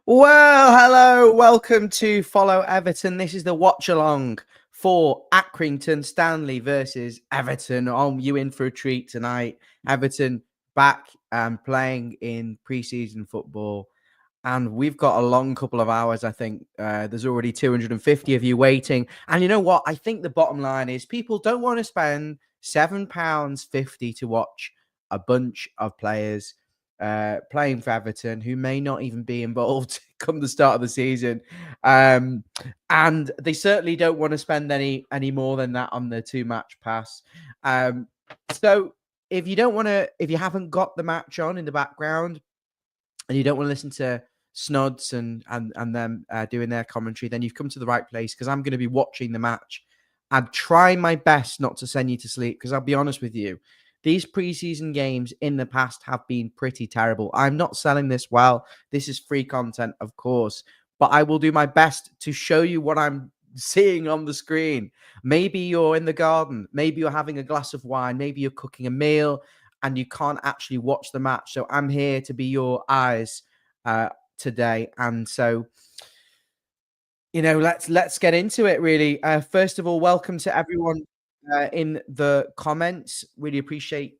Well, hello, welcome to Follow Everton. This is the watch along for Accrington Stanley versus Everton. Oh, you in for a treat tonight. Everton back and playing in pre-season football. And we've got a long couple of hours, I think. There's already 250 of you waiting. And you know what? I think the bottom line is people don't want to spend £7.50 to watch a bunch of players playing for Everton who may not even be involved come the start of the season. And they certainly don't want to spend any more than that on the 2-match pass. So if you haven't got the match on in the background and you don't want to listen to Snods and them doing their commentary, then you've come to the right place, because I'm going to be watching the match and trying my best not to send you to sleep, because I'll be honest with you, these preseason games in the past have been pretty terrible. I'm not selling this well. This is free content, of course, but I will do my best to show you what I'm seeing on the screen. Maybe you're in the garden. Maybe you're having a glass of wine. Maybe you're cooking a meal and you can't actually watch the match. So I'm here to be your eyes today. And so, let's get into it, really. First of all, welcome to everyone in the comments. Really appreciate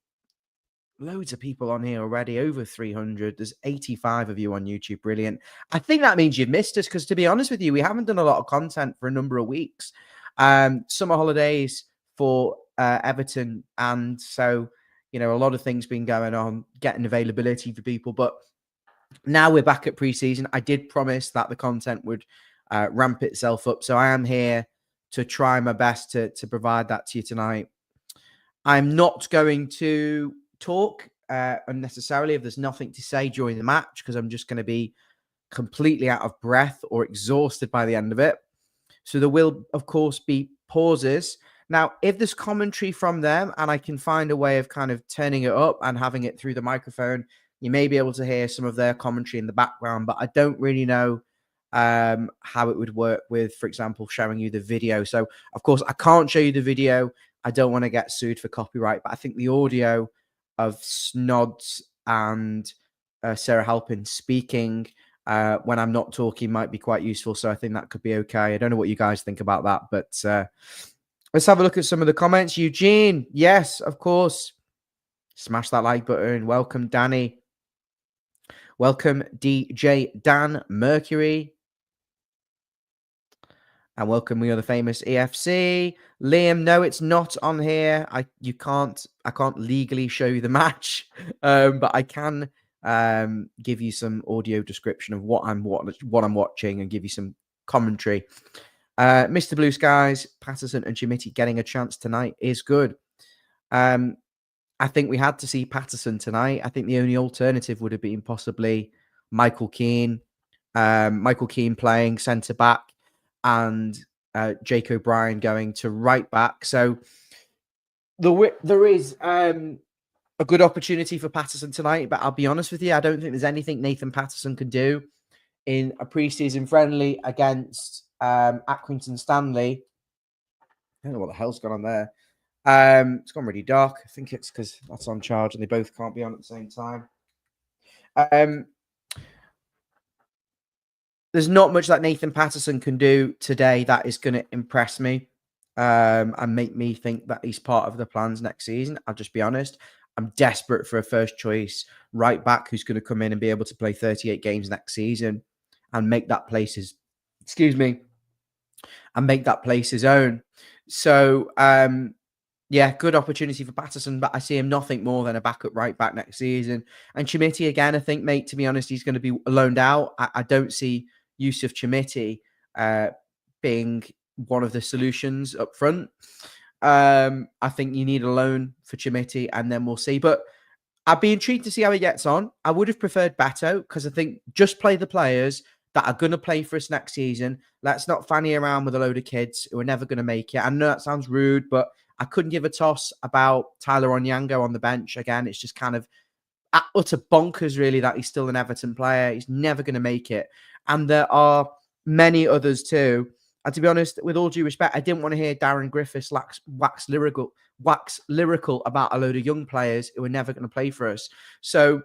loads of people on here already, over 300. There's 85 of you on YouTube. Brilliant. I think that means you've missed us, because to be honest with you, we haven't done a lot of content for a number of weeks. Summer holidays for Everton. And so, a lot of things been going on, getting availability for people. But now we're back at pre-season. I did promise that the content would ramp itself up. So I am here to try my best to provide that to you tonight. I'm not going to talk unnecessarily if there's nothing to say during the match, because I'm just going to be completely out of breath or exhausted by the end of it. So there will, of course, be pauses. Now, if there's commentary from them and I can find a way of kind of turning it up and having it through the microphone, you may be able to hear some of their commentary in the background, but I don't really know how it would work with, for example, showing you the video. So, of course, I can't show you the video. I don't want to get sued for copyright, but I think the audio of Snods and Sarah Halpin speaking when I'm not talking might be quite useful. So I think that could be okay. I don't know what you guys think about that, but let's have a look at some of the comments. Eugene, yes, of course. Smash that like button. Welcome, Danny. Welcome, DJ Dan Mercury. And welcome, we are the famous EFC. Liam, no, it's not on here. I can't legally show you the match, but I can give you some audio description of what I'm watching and give you some commentary. Mr. Blue Skies, Patterson and Jimity getting a chance tonight is good. I think we had to see Patterson tonight. I think the only alternative would have been possibly Michael Keane. Michael Keane playing centre back and Jake O'Brien going to right back. So there is a good opportunity for Patterson tonight, but I'll be honest with you, I don't think there's anything Nathan Patterson can do in a pre-season friendly against Accrington Stanley. I don't know what the hell's gone on there. It's gone really dark. I think it's because that's on charge and they both can't be on at the same time. There's not much that Nathan Patterson can do today that is going to impress me and make me think that he's part of the plans next season. I'll just be honest. I'm desperate for a first choice right back who's going to come in and be able to play 38 games next season and make that place his, and make that place his own. So, yeah, good opportunity for Patterson, but I see him nothing more than a backup right back next season. And Chimiti, again, I think, mate, to be honest, he's going to be loaned out. I don't see Yusuf Chimiti being one of the solutions up front. I think you need a loan for Chimiti, and then we'll see. But I'd be intrigued to see how he gets on. I would have preferred Beto, because I think just play the players that are going to play for us next season. Let's not fanny around with a load of kids who are never going to make it. I know that sounds rude, but I couldn't give a toss about Tyler Onyango on the bench. Again, it's just kind of utter bonkers, really, that he's still an Everton player. He's never going to make it. And there are many others too. And to be honest, with all due respect, I didn't want to hear Darren Griffiths wax lyrical about a load of young players who are never going to play for us. So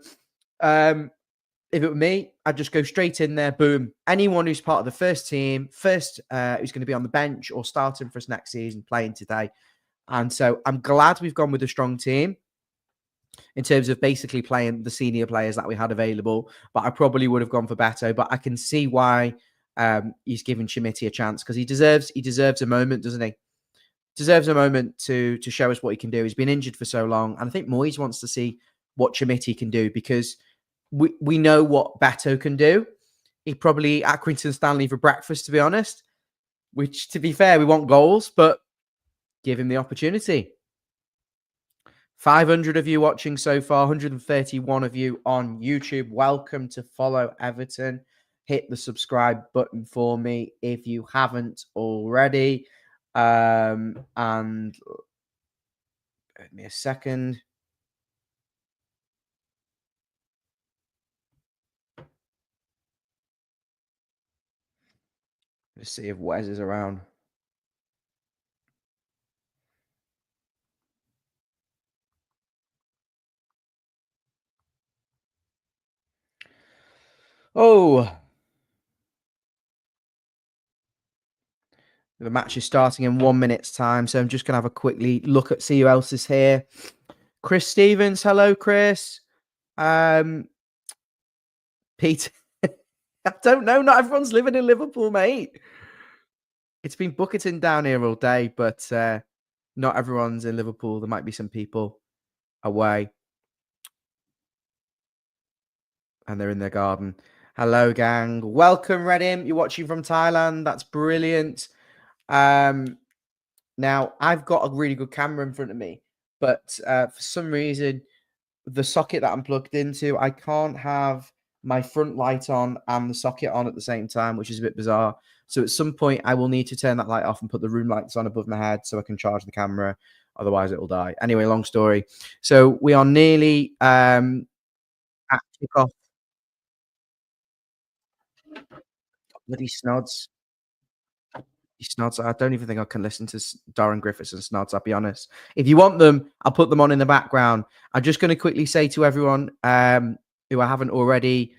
if it were me, I'd just go straight in there. Boom. Anyone who's part of the first team, who's going to be on the bench or starting for us next season, playing today. And so I'm glad we've gone with a strong team in terms of basically playing the senior players that we had available. But I probably would have gone for Beto. But I can see why he's giving Chimiti a chance, because he deserves a moment, doesn't he? Deserves a moment to show us what he can do. He's been injured for so long. And I think Moyes wants to see what Chimiti can do, because we know what Beto can do. He probably eat Accrington Stanley for breakfast, to be honest, which, to be fair, we want goals, but give him the opportunity. 500 of you watching so far, 131 of you on YouTube. Welcome to Follow Everton. Hit the subscribe button for me if you haven't already. And give me a second. Let's see if Wes is around. Oh, the match is starting in 1 minute's time, so I'm just going to have a quickly look at, see who else is here. Chris Stevens, hello, Chris. Pete, I don't know. Not everyone's living in Liverpool, mate. It's been bucketing down here all day, but not everyone's in Liverpool. There might be some people away, and they're in their garden. Hello, gang. Welcome, Redim. You're watching from Thailand. That's brilliant. Now, I've got a really good camera in front of me, but for some reason, the socket that I'm plugged into, I can't have my front light on and the socket on at the same time, which is a bit bizarre. So at some point, I will need to turn that light off and put the room lights on above my head so I can charge the camera. Otherwise, it will die. Anyway, long story. So we are nearly at kickoff. Bloody snods. Snods. I don't even think I can listen to Darren Griffiths and Snods, I'll be honest. If you want them, I'll put them on in the background. I'm just going to quickly say to everyone who I haven't already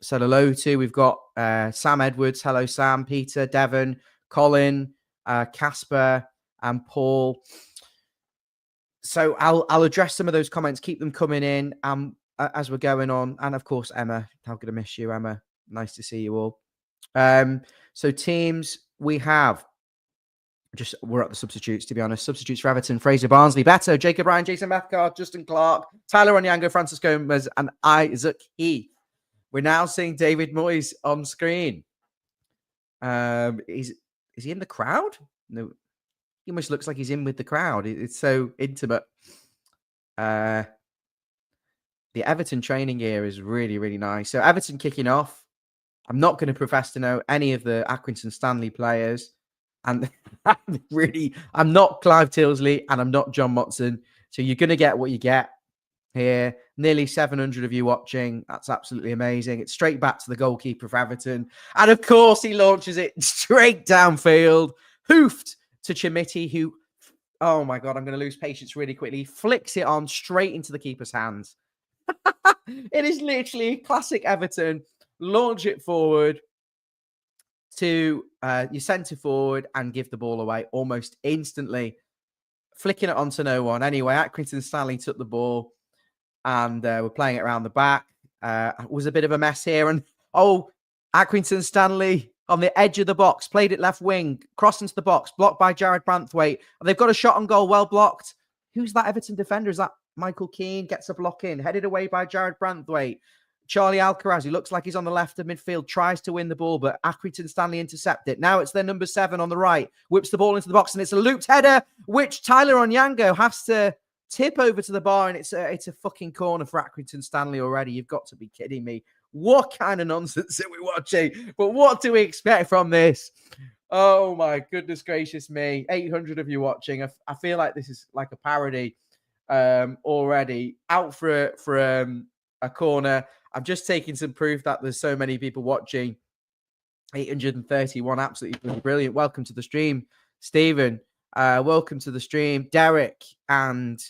said hello to, we've got Sam Edwards. Hello, Sam. Peter, Devon, Colin, Casper, and Paul. So I'll address some of those comments. Keep them coming in as we're going on. And, of course, Emma. How could I miss you, Emma? Nice to see you all. So teams we have, we're at the substitutes, to be honest. Substitutes for Everton: Fraser Barnsley, Beto, Jacob Ryan, Jason Mathcart, Justin Clark, Tyler Onyango, Francis Gomez, and Isaac Heath. We're now seeing David Moyes on screen. Is he in the crowd? No, he almost looks like he's in with the crowd. It's so intimate. The Everton training gear is really, really nice. So Everton kicking off. I'm not going to profess to know any of the Accrington Stanley players. And I'm not Clive Tilsley and I'm not John Motson. So you're going to get what you get here. Nearly 700 of you watching. That's absolutely amazing. It's straight back to the goalkeeper for Everton. And of course, he launches it straight downfield. Hoofed to Chimiti, who, oh my God, I'm going to lose patience really quickly. Flicks it on straight into the keeper's hands. It is literally classic Everton. Launch it forward to your centre forward and give the ball away almost instantly, flicking it onto no one. Anyway, Accrington Stanley took the ball and we're playing it around the back. It was a bit of a mess here. And, Accrington Stanley on the edge of the box, played it left wing, crossed into the box, blocked by Jared Branthwaite. And they've got a shot on goal, well blocked. Who's that Everton defender? Is that Michael Keane? Gets a block in, headed away by Jared Branthwaite. Charlie Alcaraz, who looks like he's on the left of midfield, tries to win the ball, but Accrington Stanley intercept it. Now it's their number 7 on the right, whips the ball into the box, and it's a looped header, which Tyler Onyango has to tip over to the bar, and it's a fucking corner for Accrington Stanley already. You've got to be kidding me. What kind of nonsense are we watching? But what do we expect from this? Oh, my goodness gracious me. 800 of you watching. I feel like this is like a parody already. Out for a corner. I'm just taking some proof that there's so many people watching. 831, absolutely brilliant. Welcome to the stream, Stephen. Welcome to the stream, Derek and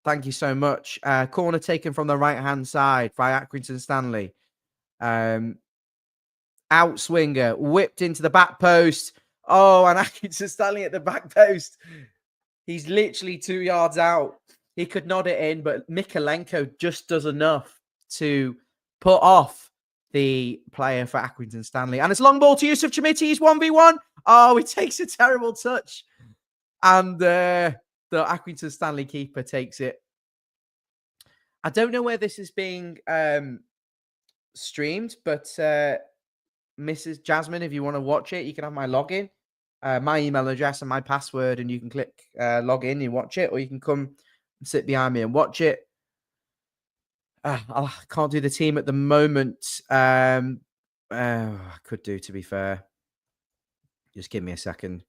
Thank you so much. Corner taken from the right-hand side by Accrington Stanley. Outswinger, whipped into the back post. Oh, and Accrington Stanley at the back post. He's literally 2 yards out. He could nod it in, but Mikalenko just does enough to put off the player for Accrington Stanley. And it's long ball to Yusuf Chamiti. He's 1v1. Oh, he takes a terrible touch. And the Accrington Stanley keeper takes it. I don't know where this is being streamed, but Mrs. Jasmine, if you want to watch it, you can have my login, my email address and my password, and you can click log in and watch it, or you can come and sit behind me and watch it. I can't do the team at the moment. I could do, to be fair. Just give me a second.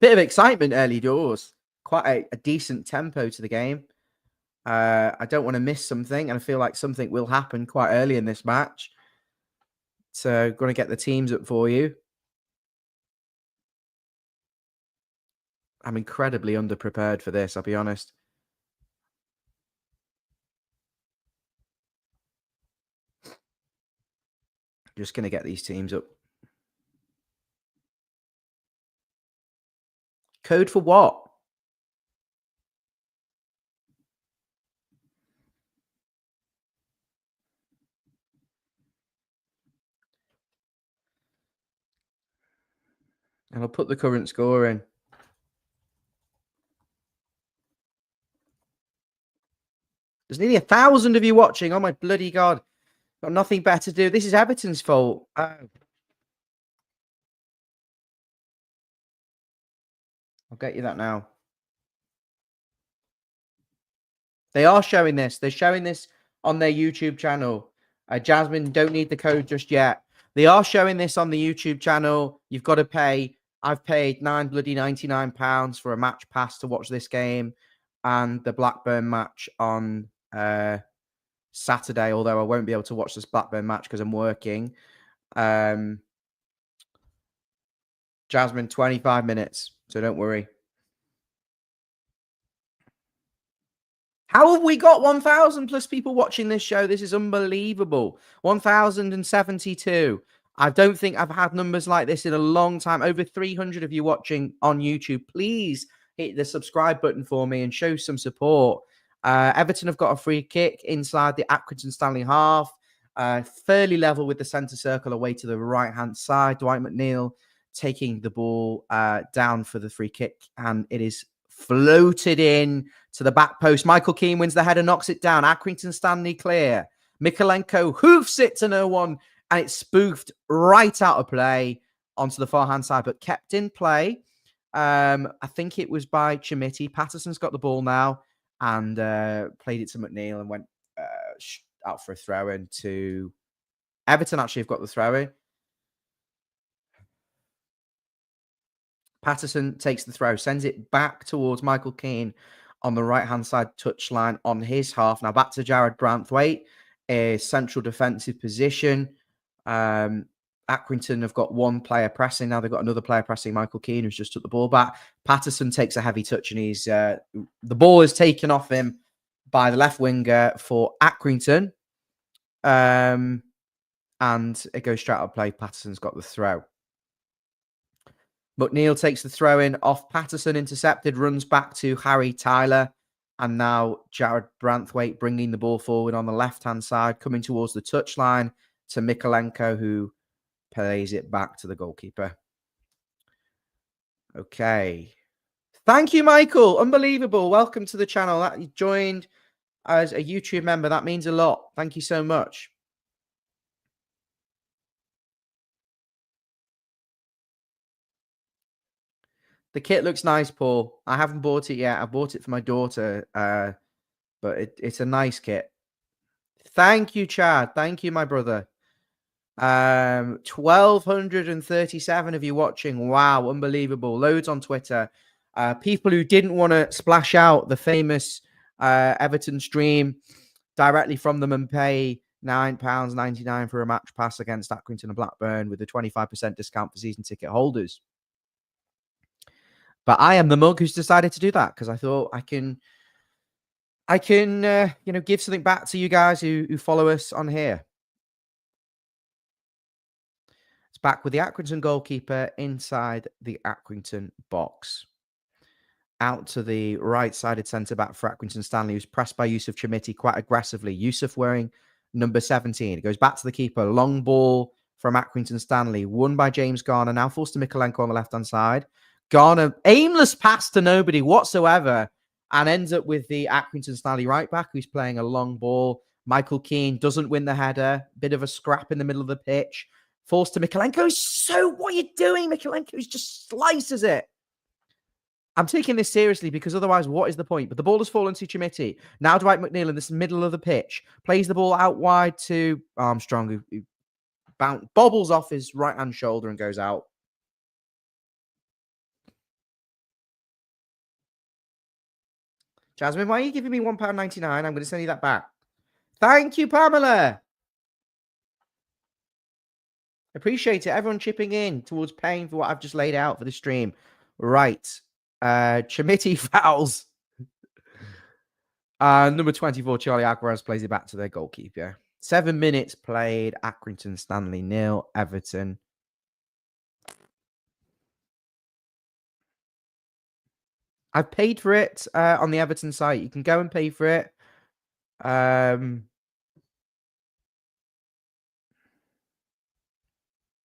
Bit of excitement early doors. Quite a decent tempo to the game. I don't want to miss something, and I feel like something will happen quite early in this match. So, going to get the teams up for you. I'm incredibly underprepared for this, I'll be honest. Just going to get these teams up. Code for what? And I'll put the current score in. There's nearly 1,000 of you watching. Oh, my bloody God. Got nothing better to do. This is Everton's fault. Oh. I'll get you that now. They are showing this. They're showing this on their YouTube channel. Jasmine, don't need the code just yet. They are showing this on the YouTube channel. You've got to pay. I've paid £99 for a match pass to watch this game and the Blackburn match on Saturday, although I won't be able to watch this Blackburn match because I'm working. Jasmine, 25 minutes, so don't worry. How have we got 1,000 plus people watching this show? This is unbelievable. 1,072. I don't think I've had numbers like this in a long time. Over 300 of you watching on YouTube. Please hit the subscribe button for me and show some support. Everton have got a free kick inside the Accrington Stanley half. Fairly level with the centre circle away to the right-hand side. Dwight McNeil taking the ball down for the free kick. And it is floated in to the back post. Michael Keane wins the header, knocks it down. Accrington Stanley clear. Mikalenko hoofs it to no one, and it's spoofed right out of play onto the far-hand side, but kept in play. I think it was by Chamiti. Patterson's got the ball now and played it to McNeil and went out for a throw-in to Everton. Actually, have got the throw-in. Patterson takes the throw, sends it back towards Michael Keane on the right-hand side touchline on his half. Now back to Jared Branthwaite, a central defensive position. Accrington have got one player pressing. Now they've got another player pressing, Michael Keane, who's just took the ball back. Patterson takes a heavy touch, and he's the ball is taken off him by the left winger for Accrington. And it goes straight out of play. Patterson's got the throw. McNeil takes the throw in off Patterson, intercepted, runs back to Harry Tyler. And now Jared Branthwaite bringing the ball forward on the left-hand side, coming towards the touchline to Mikalenko, who plays it back to the goalkeeper. Okay. Thank you, Michael. Unbelievable. Welcome to the channel. That you joined as a YouTube member. That means a lot. Thank you so much. The kit looks nice, Paul. I haven't bought it yet. I bought it for my daughter, but it's a nice kit. Thank you, Chad. Thank you, my brother. 1,237 of you watching. Wow, unbelievable. Loads on Twitter. People who didn't want to splash out the famous Everton stream directly from them and pay £9.99 for a match pass against Accrington and Blackburn with a 25% discount for season ticket holders. But I am the mug who's decided to do that because I thought I can, give something back to you guys who follow us on here. It's back with the Accrington goalkeeper inside the Accrington box. Out to the right-sided centre-back for Accrington Stanley, who's pressed by Yusuf Chamiti quite aggressively. Yusuf wearing number 17. It goes back to the keeper. Long ball from Accrington Stanley, won by James Garner. Now forced to Mikolenko on the left-hand side. Garner, aimless pass to nobody whatsoever, and ends up with the Accrington Stanley right-back, who's playing a long ball. Michael Keane doesn't win the header. Bit of a scrap in the middle of the pitch. Forced to Mikolenko. So what are you doing? Mikolenko just slices it. I'm taking this seriously because otherwise, what is the point? But the ball has fallen to Chamiti. Now Dwight McNeil in this middle of the pitch plays the ball out wide to Armstrong, who bobbles off his right-hand shoulder and goes out. Jasmine, why are you giving me £1.99? I'm going to send you that back. Thank you, Pamela. Appreciate it. Everyone chipping in towards paying for what I've just laid out for the stream. Right. Chamiti fouls. Number 24, Charlie Alcaraz plays it back to their goalkeeper. 7 minutes played. Accrington Stanley 0. Everton. I've paid for it on the Everton site. You can go and pay for it.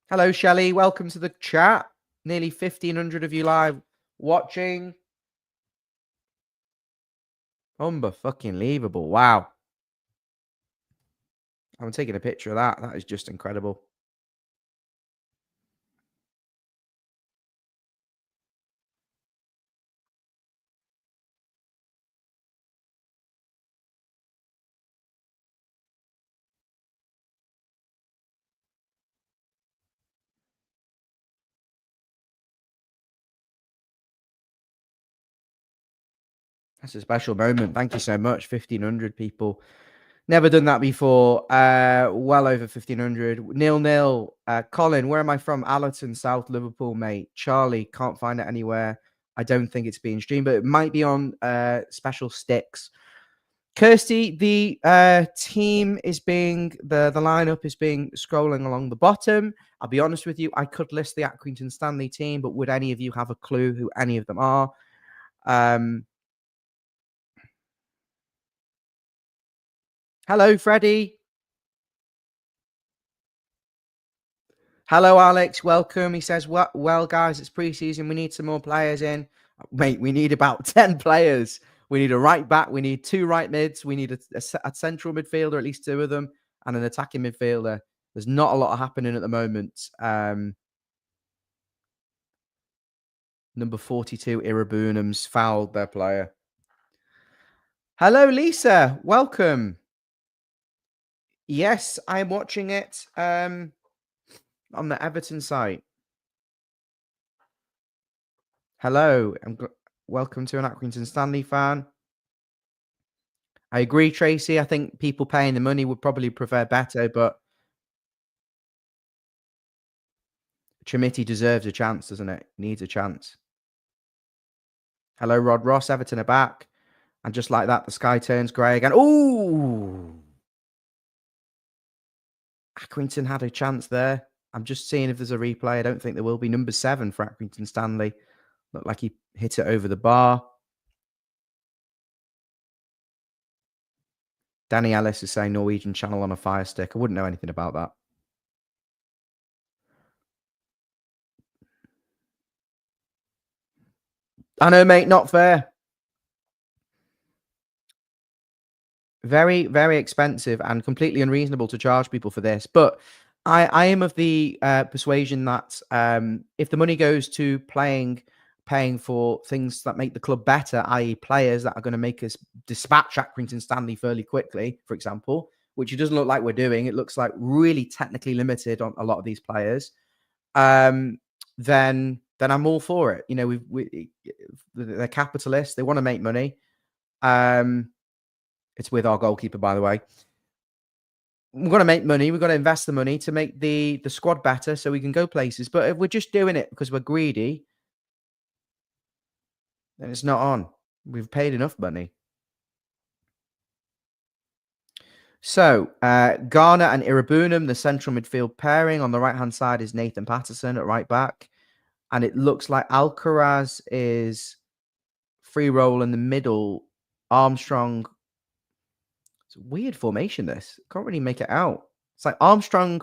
Hello, Shelley. Welcome to the chat. Nearly 1,500 of you live watching. Unbelievable. Wow. I'm taking a picture of that. That is just incredible. That's a special moment. Thank you so much. 1,500 people. Never done that before. Well over 1,500. 0-0. Colin, where am I from? Allerton, South Liverpool, mate. Charlie, can't find it anywhere. I don't think it's being streamed, but it might be on special sticks. Kirsty, the team is being, the lineup is being scrolling along the bottom. I'll be honest with you, I could list the Accrington Stanley team, but would any of you have a clue who any of them are? Hello, Freddie. Hello, Alex. Welcome. He says, well, guys, it's preseason. We need some more players in. Mate, we need about 10 players. We need a right back. We need 2 right mids. We need a central midfielder, at least 2 of them, and an attacking midfielder. There's not a lot happening at the moment. Number 42, Irabunum's fouled their player. Hello, Lisa. Welcome. Yes, I'm watching it on the Everton site. Hello, welcome to an Accrington Stanley fan. I agree, Tracy. I think people paying the money would probably prefer better, but Chamiti deserves a chance, doesn't it? Needs a chance. Hello, Rod Ross. Everton are back. And just like that, the sky turns grey again. Ooh! Accrington had a chance there. I'm just seeing if there's a replay. I don't think there will be. Number 7 for Accrington Stanley. Looked like he hit it over the bar. Danny Ellis is saying Norwegian channel on a fire stick. I wouldn't know anything about that. I know, mate. Not fair. Very, very expensive and completely unreasonable to charge people for this. But I am of the persuasion that if the money goes to paying for things that make the club better, i.e. players that are going to make us dispatch Accrington Stanley fairly quickly, for example, which it doesn't look like we're doing. It looks like really technically limited on a lot of these players. Then I'm all for it. You know, they're capitalists. They want to make money. It's with our goalkeeper, by the way. We've got to make money. We've got to invest the money to make the squad better so we can go places. But if we're just doing it because we're greedy, and it's not on. We've paid enough money. So, Garner and Irabunum, the central midfield pairing. On the right-hand side is Nathan Patterson at right back. And it looks like Alcaraz is free roll in the middle. Armstrong. It's a weird formation, this. Can't really make it out. It's like Armstrong,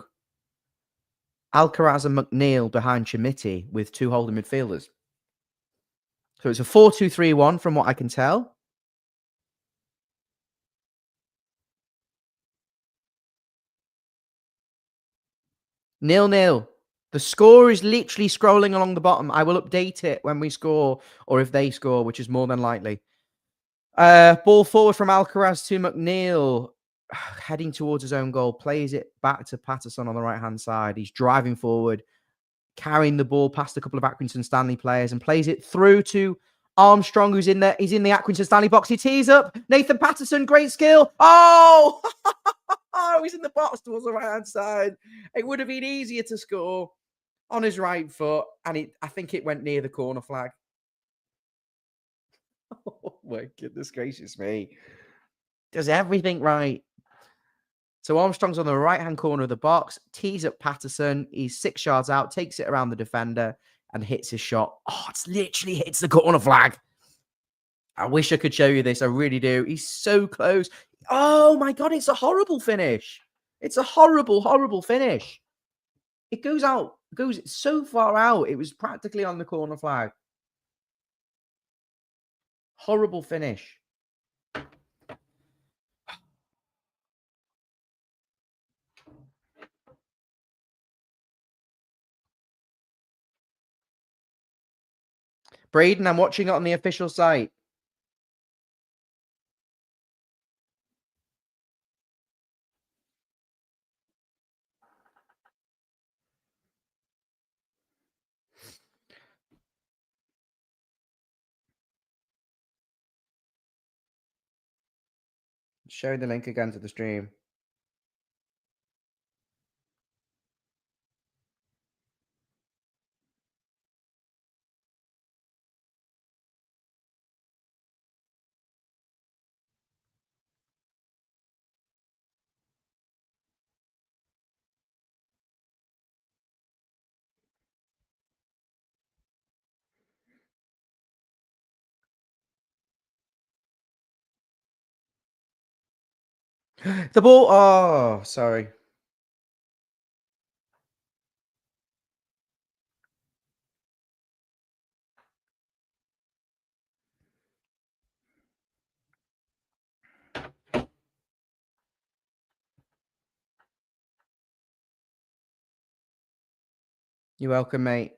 Alcaraz, and McNeil behind Chimiti with two holding midfielders. So it's a 4-2-3-1 from what I can tell. 0-0. The score is literally scrolling along the bottom. I will update it when we score or if they score, which is more than likely. Ball forward from Alcaraz to McNeil. Heading towards his own goal. Plays it back to Patterson on the right-hand side. He's driving forward, carrying the ball past a couple of Accrington Stanley players and plays it through to Armstrong, who's in there. He's in the Accrington Stanley box. He tees up. Nathan Patterson, great skill. Oh! Oh, he's in the box towards the right-hand side. It would have been easier to score on his right foot, and I think it went near the corner flag. Oh, my goodness gracious me. Does everything right. So Armstrong's on the right-hand corner of the box, tees up Patterson. He's 6 yards out, takes it around the defender, and hits his shot. Oh, it's literally hits the corner flag. I wish I could show you this. I really do. He's so close. Oh, my God. It's a horrible finish. It's a horrible, horrible finish. It goes out. It goes so far out. It was practically on the corner flag. Horrible finish. Braden, I'm watching it on the official site. Showing the link again to the stream. The ball. Oh, sorry. You're welcome, mate.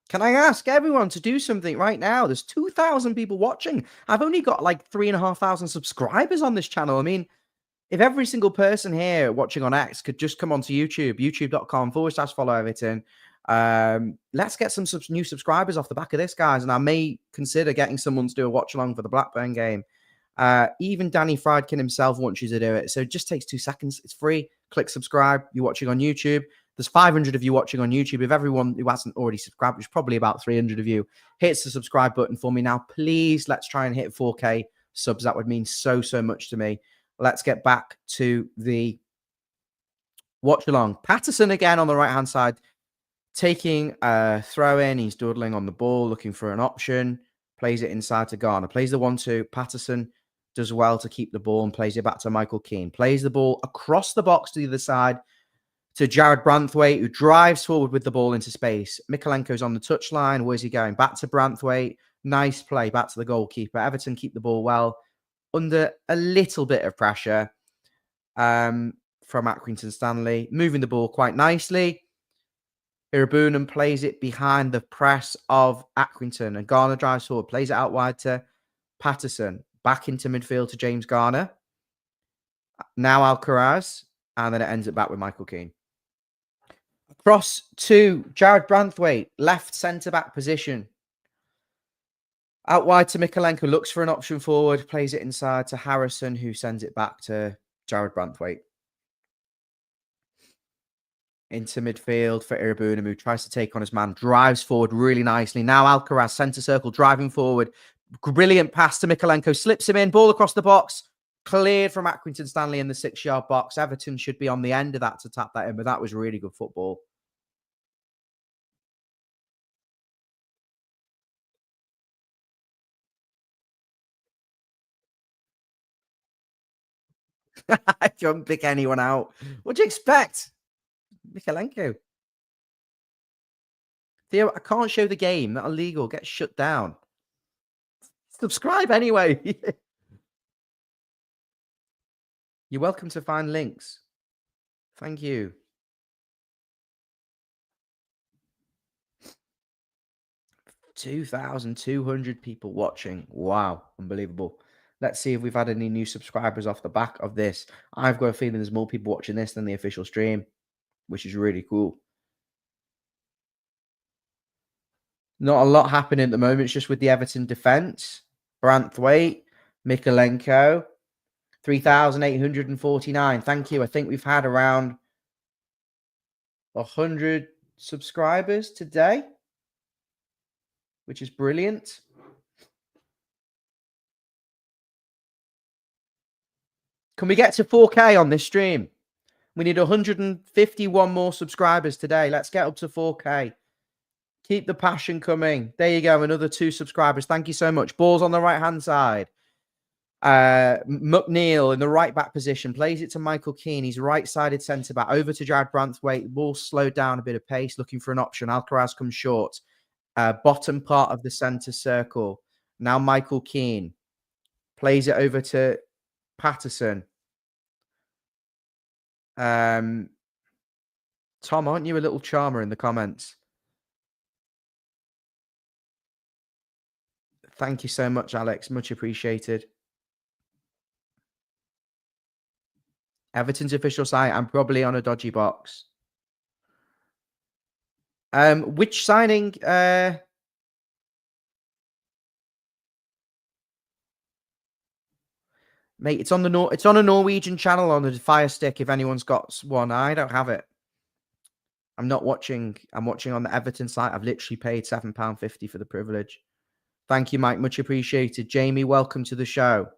Can I ask everyone to do something right now? There's 2,000 people watching. I've only got like 3,500 subscribers on this channel. I mean, if every single person here watching on X could just come onto YouTube, youtube.com/follow Everton. Let's get some new subscribers off the back of this, guys. And I may consider getting someone to do a watch along for the Blackburn game. Even Danny Friedkin himself wants you to do it. So it just takes 2 seconds. It's free. Click subscribe. You're watching on YouTube. There's 500 of you watching on YouTube. If everyone who hasn't already subscribed, which is probably about 300 of you, hits the subscribe button for me now. Please, let's try and hit 4K subs. That would mean so, so much to me. Let's get back to the watch along. Patterson again on the right-hand side, taking a throw in. He's dawdling on the ball, looking for an option. Plays it inside to Garner. Plays the 1-2. Patterson does well to keep the ball and plays it back to Michael Keane. Plays the ball across the box to the other side to Jared Branthwaite, who drives forward with the ball into space. Mikalenko's on the touchline. Where's he going? Back to Branthwaite. Nice play. Back to the goalkeeper. Everton keep the ball well under a little bit of pressure from Accrington Stanley. Moving the ball quite nicely. Irabunum plays it behind the press of Accrington. And Garner drives forward. Plays it out wide to Patterson. Back into midfield to James Garner. Now Alcaraz. And then it ends it back with Michael Keane. Across to Jared Branthwaite. Left centre-back position. Out wide to Mikalenko. Looks for an option forward. Plays it inside to Harrison, who sends it back to Jared Branthwaite. Into midfield for Irabunum, who tries to take on his man. Drives forward really nicely. Now Alcaraz, centre circle, driving forward. Brilliant pass to Mikalenko. Slips him in. Ball across the box. Cleared from Accrington Stanley in the 6-yard box. Everton should be on the end of that to tap that in, but that was really good football. I don't pick anyone out. What do you expect? Mikalenko. Theo, I can't show the game. That's illegal. Get shut down. Subscribe anyway. You're welcome to find links. Thank you. 2,200 people watching. Wow. Unbelievable. Let's see if we've had any new subscribers off the back of this. I've got a feeling there's more people watching this than the official stream, which is really cool. Not a lot happening at the moment. It's just with the Everton defence. Branthwaite, Mikalenko, 3,849. Thank you. I think we've had around 100 subscribers today, which is brilliant. Can we get to 4K on this stream? We need 151 more subscribers today. Let's get up to 4K. Keep the passion coming. There you go. Another 2 subscribers. Thank you so much. Ball's on the right-hand side. McNeil in the right-back position. Plays it to Michael Keane. He's right-sided centre-back. Over to Jared Branthwaite. The ball slowed down a bit of pace. Looking for an option. Alcaraz comes short. Bottom part of the centre circle. Now Michael Keane. Plays it over to Patterson. Tom, aren't you a little charmer in the comments? Thank you so much, Alex. Much appreciated. Everton's official site. I'm probably on a dodgy box. Which signing? Mate, it's on a Norwegian channel on the Fire Stick. If anyone's got one, I don't have it. I'm not watching. I'm watching on the Everton site. I've literally paid £7.50 for the privilege. Thank you, Mike. Much appreciated. Jamie, welcome to the show.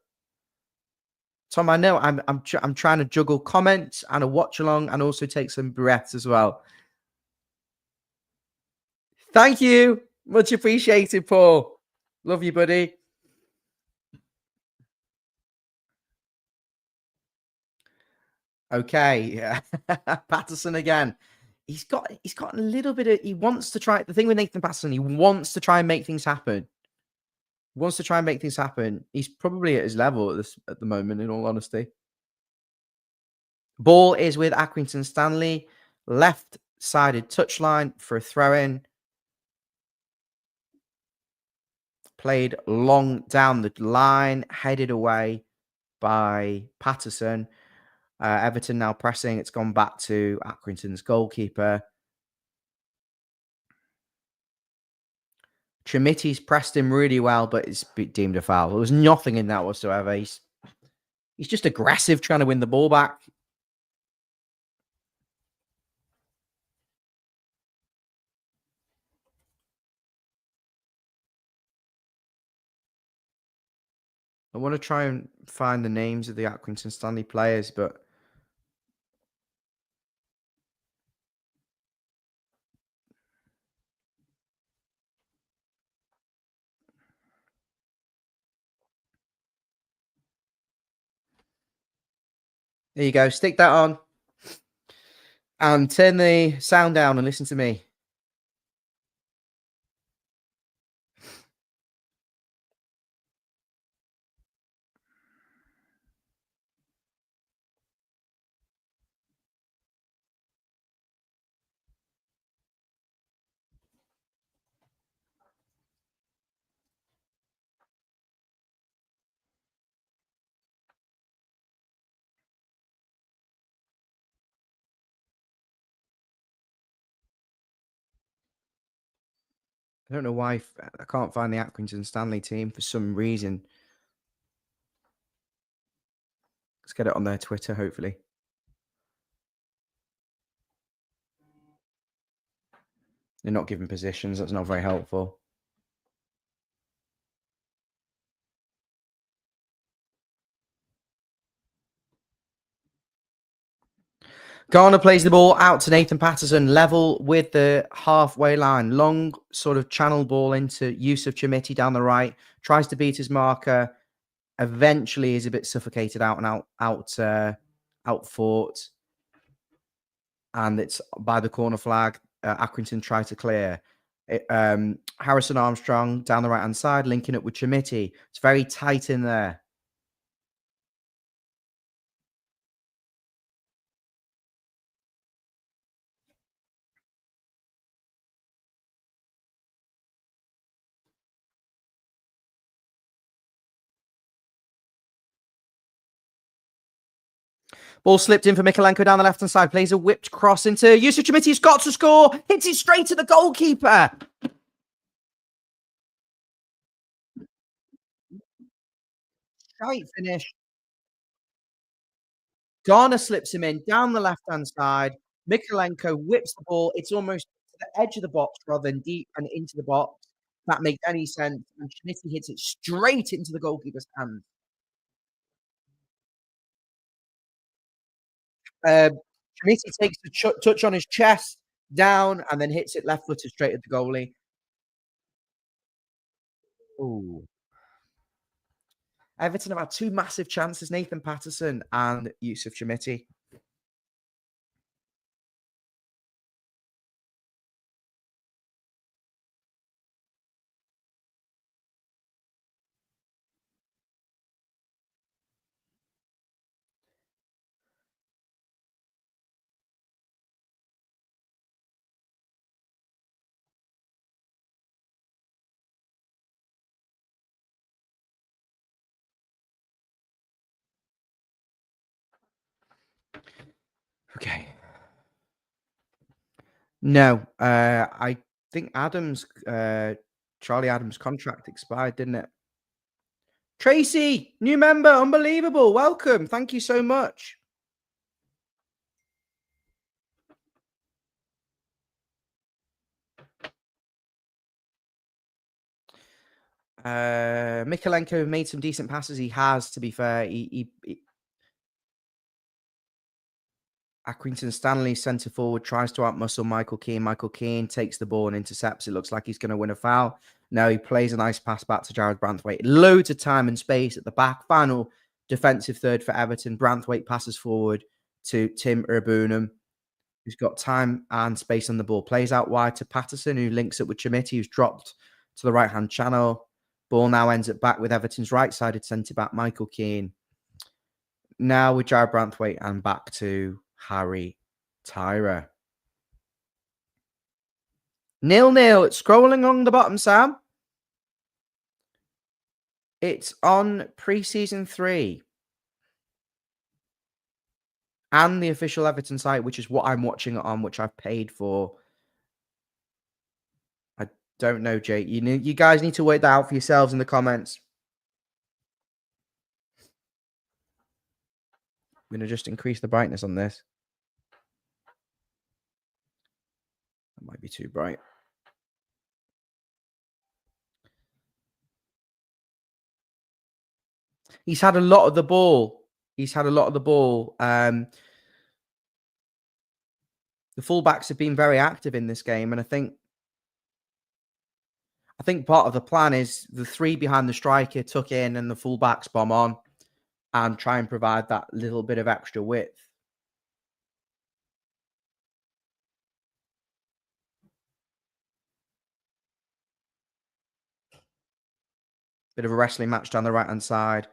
Tom, I know I'm trying to juggle comments and a watch along and also take some breaths as well. Thank you. Much appreciated, Paul. Love you, buddy. Okay. Patterson again. He's got a little bit of, he wants to try, the thing with Nathan Patterson, he wants to try and make things happen. He's probably at his level at the moment, in all honesty. Ball is with Accrington Stanley. Left-sided touchline for a throw-in. Played long down the line, headed away by Patterson. Everton now pressing. It's gone back to Accrington's goalkeeper. Trimitti's pressed him really well, but it's deemed a foul. There was nothing in that whatsoever. He's just aggressive, trying to win the ball back. I want to try and find the names of the Accrington Stanley players, but there you go. Stick that on and turn the sound down and listen to me. I don't know why I can't find the Accrington Stanley team for some reason. Let's get it on their Twitter, hopefully. They're not giving positions. That's not very helpful. Garner plays the ball out to Nathan Patterson, level with the halfway line. Long sort of channel ball into Yusuf Chamiti down the right. Tries to beat his marker. Eventually is a bit suffocated out and out fought. And it's by the corner flag. Accrington try to clear. Harrison Armstrong down the right-hand side, linking up with Chamiti. It's very tight in there. Ball slipped in for Mikolenko down the left-hand side. Plays a whipped cross into Yusuf Chamiti. He's got to score. Hits it straight to the goalkeeper. Tight finish. Garner slips him in down the left-hand side. Mikolenko whips the ball. It's almost to the edge of the box rather than deep and into the box. If that makes any sense. And Chamiti hits it straight into the goalkeeper's hand. Chamiti takes the touch on his chest, down, and then hits it left-footed straight at the goalie. Ooh. Everton have had two massive chances, Nathan Patterson and Yusuf Chamiti. Okay. No, I think Charlie Adams' contract expired, didn't it? Tracy, new member, unbelievable. Welcome. Thank you so much. Mikolenko made some decent passes. He has, to be fair. Accrington Stanley, centre forward, tries to outmuscle Michael Keane. Michael Keane takes the ball and intercepts. It looks like he's going to win a foul. No, he plays a nice pass back to Jared Branthwaite. Loads of time and space at the back. Final defensive third for Everton. Branthwaite passes forward to Tim Urbunum, who's got time and space on the ball. Plays out wide to Patterson, who links up with Chamiti, who's dropped to the right-hand channel. Ball now ends up back with Everton's right-sided centre-back, Michael Keane. Now with Jared Branthwaite and back to Harry Tyra. 0-0. It's scrolling along the bottom, Sam. It's on pre-season 3. And the official Everton site, which is what I'm watching it on, which I've paid for. I don't know, Jake. You guys need to work that out for yourselves in the comments. I'm going to just increase the brightness on this. That might be too bright. He's had a lot of the ball. The fullbacks have been very active in this game, and I think part of the plan is the three behind the striker tuck in and the fullbacks bomb on and try and provide that little bit of extra width. Bit of a wrestling match down the right-hand side.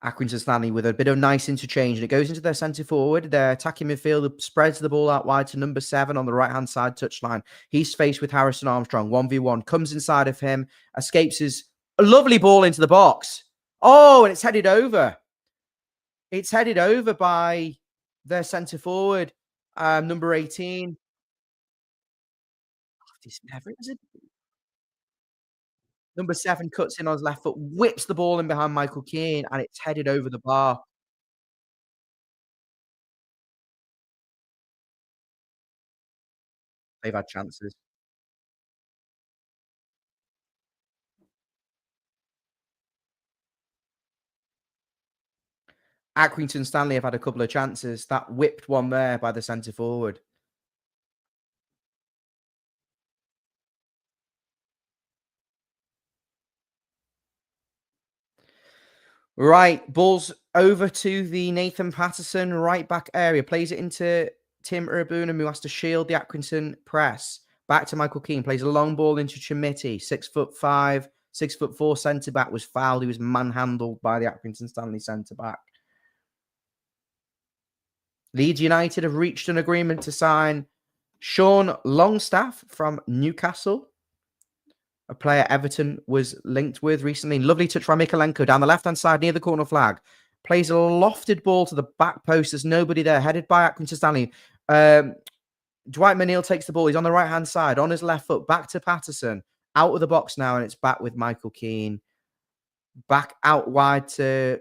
Accrington Stanley with a bit of nice interchange, and it goes into their centre forward. Their attacking midfielder spreads the ball out wide to number 7 on the right-hand side touchline. He's faced with Harrison Armstrong, 1v1, comes inside of him, escapes his lovely ball into the box. Oh, and it's headed over. It's headed over by their centre forward, number 18. Number 7 cuts in on his left foot, whips the ball in behind Michael Keane, and it's headed over the bar. They've had chances. Accrington Stanley have had a couple of chances. That whipped one there by the centre forward. Right, ball's over to the Nathan Patterson right back area. Plays it into Tim Urbunam, who has to shield the Accrington press. Back to Michael Keane. Plays a long ball into Chimiti. 6'5", 6'4" centre back was fouled. He was manhandled by the Accrington Stanley centre back. Leeds United have reached an agreement to sign Sean Longstaff from Newcastle, a player Everton was linked with recently. Lovely touch from Mikalenko down the left-hand side near the corner flag. Plays a lofted ball to the back post. There's nobody there. Headed by Accrington Stanley. Dwight McNeil takes the ball. He's on the right-hand side. On his left foot. Back to Patterson. Out of the box now, and it's back with Michael Keane. Back out wide to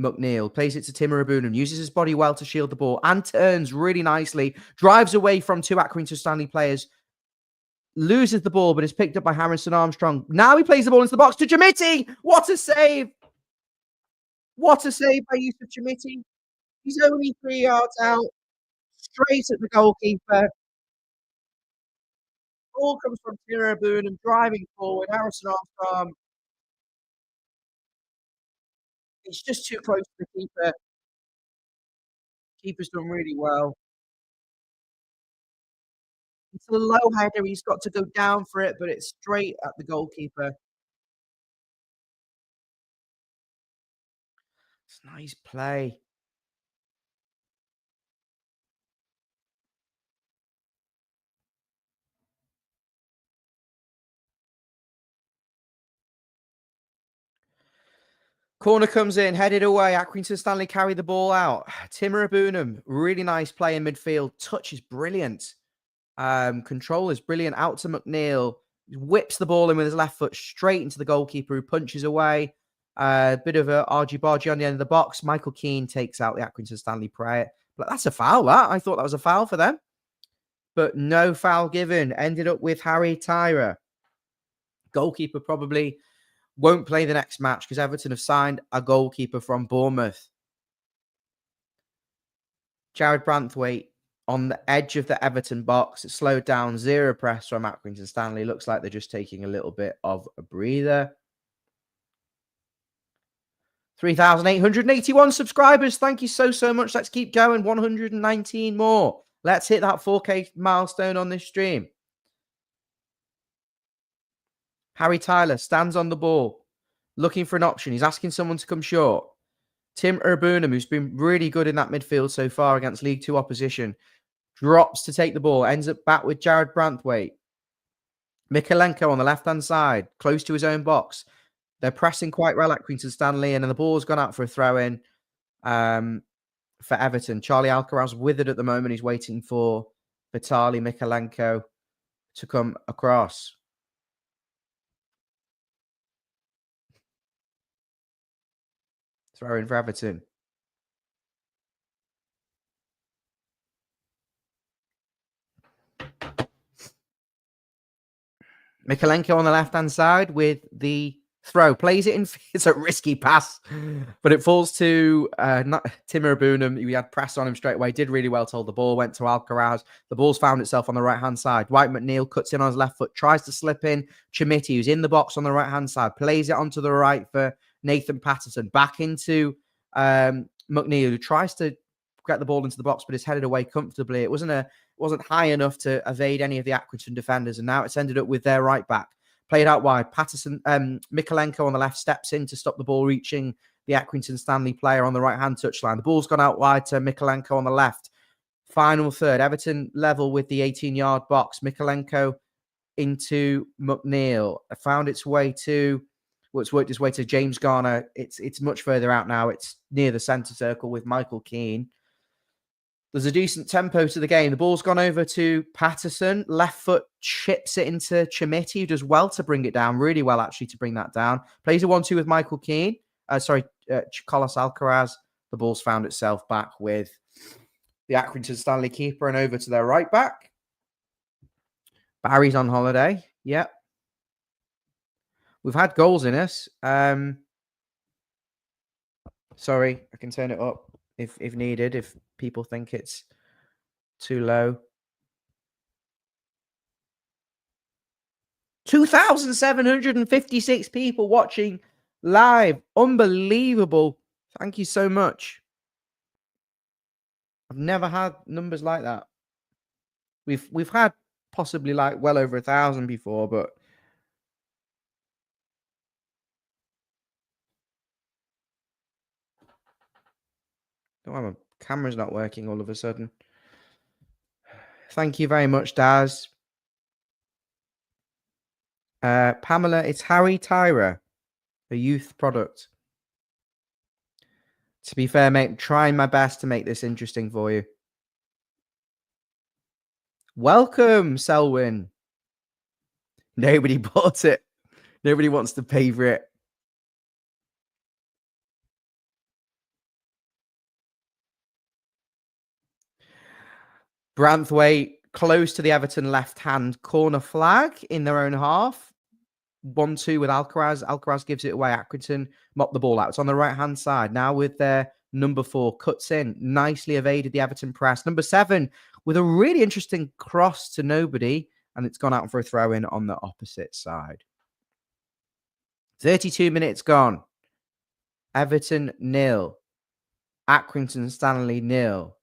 McNeil. Plays it to Tim Urbunam. Uses his body well to shield the ball. And turns really nicely. Drives away from two Accrington Stanley players. Loses the ball, but is picked up by Harrison Armstrong. Now he plays the ball into the box to Chimiti. What a save! What a save by Yusuf Chimiti. He's only 3 yards out, straight at the goalkeeper. Ball comes from Tira Boone and driving forward. Harrison Armstrong. It's just too close to the keeper. Keeper's done really well. It's a low header. He's got to go down for it, but it's straight at the goalkeeper. It's nice play. Corner comes in, headed away. Accrington Stanley carry the ball out. Timur Abunam, really nice play in midfield. Touch is brilliant. Control is brilliant. Out to McNeil. Whips the ball in with his left foot straight into the goalkeeper, who punches away. Bit of a argy-bargy on the end of the box. Michael Keane takes out the Accrington Stanley player. But that's a foul, that. I thought that was a foul for them. But no foul given. Ended up with Harry Tyra. Goalkeeper probably won't play the next match because Everton have signed a goalkeeper from Bournemouth. Jared Branthwaite on the edge of the Everton box. It slowed down. Zero press from Accrington Stanley. Looks like they're just taking a little bit of a breather. 3,881 subscribers. Thank you so much. Let's keep going. 119 more. Let's hit that 4K milestone on this stream. Harry Tyler stands on the ball, looking for an option. He's asking someone to come short. Tim Urbunam, who's been really good in that midfield so far against League Two opposition, drops to take the ball, ends up back with Jared Branthwaite. Mikalenko on the left-hand side, close to his own box. They're pressing quite well at Accrington Stanley, and then the ball's gone out for a throw-in for Everton. Charlie Alcaraz withered at the moment. He's waiting for Vitaly Mikalenko to come across. Throw in for Everton. Mikalenko on the left-hand side with the throw. Plays it in. It's a risky pass, but it falls to Timur Abunam. He had press on him straight away. Did really well to hold the ball. Went to Alcaraz. The ball's found itself on the right-hand side. Dwight McNeil cuts in on his left foot. Tries to slip in. Chimiti, who's in the box on the right-hand side, plays it onto the right for Nathan Patterson. Back into McNeil, who tries to get the ball into the box, but is headed away comfortably. It wasn't high enough to evade any of the Accrington defenders, and now it's ended up with their right back. Played out wide. Patterson, Mikalenko on the left steps in to stop the ball reaching the Accrington Stanley player on the right-hand touchline. The ball's gone out wide to Mikalenko on the left. Final third. Everton level with the 18-yard box. Mikalenko into McNeil. Found its way to... Well, it's worked its way to James Garner. It's much further out now. It's near the centre circle with Michael Keane. There's a decent tempo to the game. The ball's gone over to Patterson. Left foot chips it into Chimiti, who does well to bring it down. Really well, actually, to bring that down. Plays a 1-2 with Michael Keane. Carlos Alcaraz. The ball's found itself back with the Accrington Stanley keeper and over to their right back. Barry's on holiday. Yep. We've had goals in us. Sorry, I can turn it up if needed, if people think it's too low. 2,756 people watching live. Unbelievable. Thank you so much. I've never had numbers like that. We've had possibly like well over 1,000 before, but oh, my camera's not working all of a sudden. Thank you very much, Daz. Pamela, it's Harry Tyra, a youth product. To be fair, mate, I'm trying my best to make this interesting for you. Welcome, Selwyn. Nobody bought it. Nobody wants to pay for it. Branthwaite close to the Everton left-hand corner flag in their own half. 1-2 with Alcaraz. Alcaraz gives it away. Accrington mop the ball out. It's on the right-hand side. Now with their number 4, cuts in. Nicely evaded the Everton press. Number 7 with a really interesting cross to nobody. And it's gone out for a throw-in on the opposite side. 32 minutes gone. Everton 0. Accrington Stanley 0.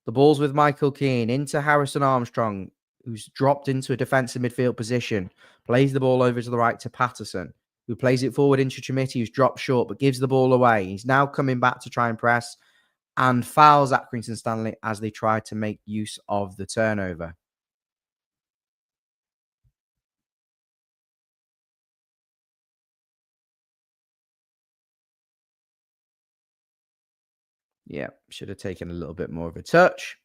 The ball's with Michael Keane into Harrison Armstrong, who's dropped into a defensive midfield position. Plays the ball over to the right to Patterson, who plays it forward into Chimiti, who's dropped short but gives the ball away. He's now coming back to try and press and fouls Accrington Stanley as they try to make use of the turnover. Yeah, should have taken a little bit more of a touch.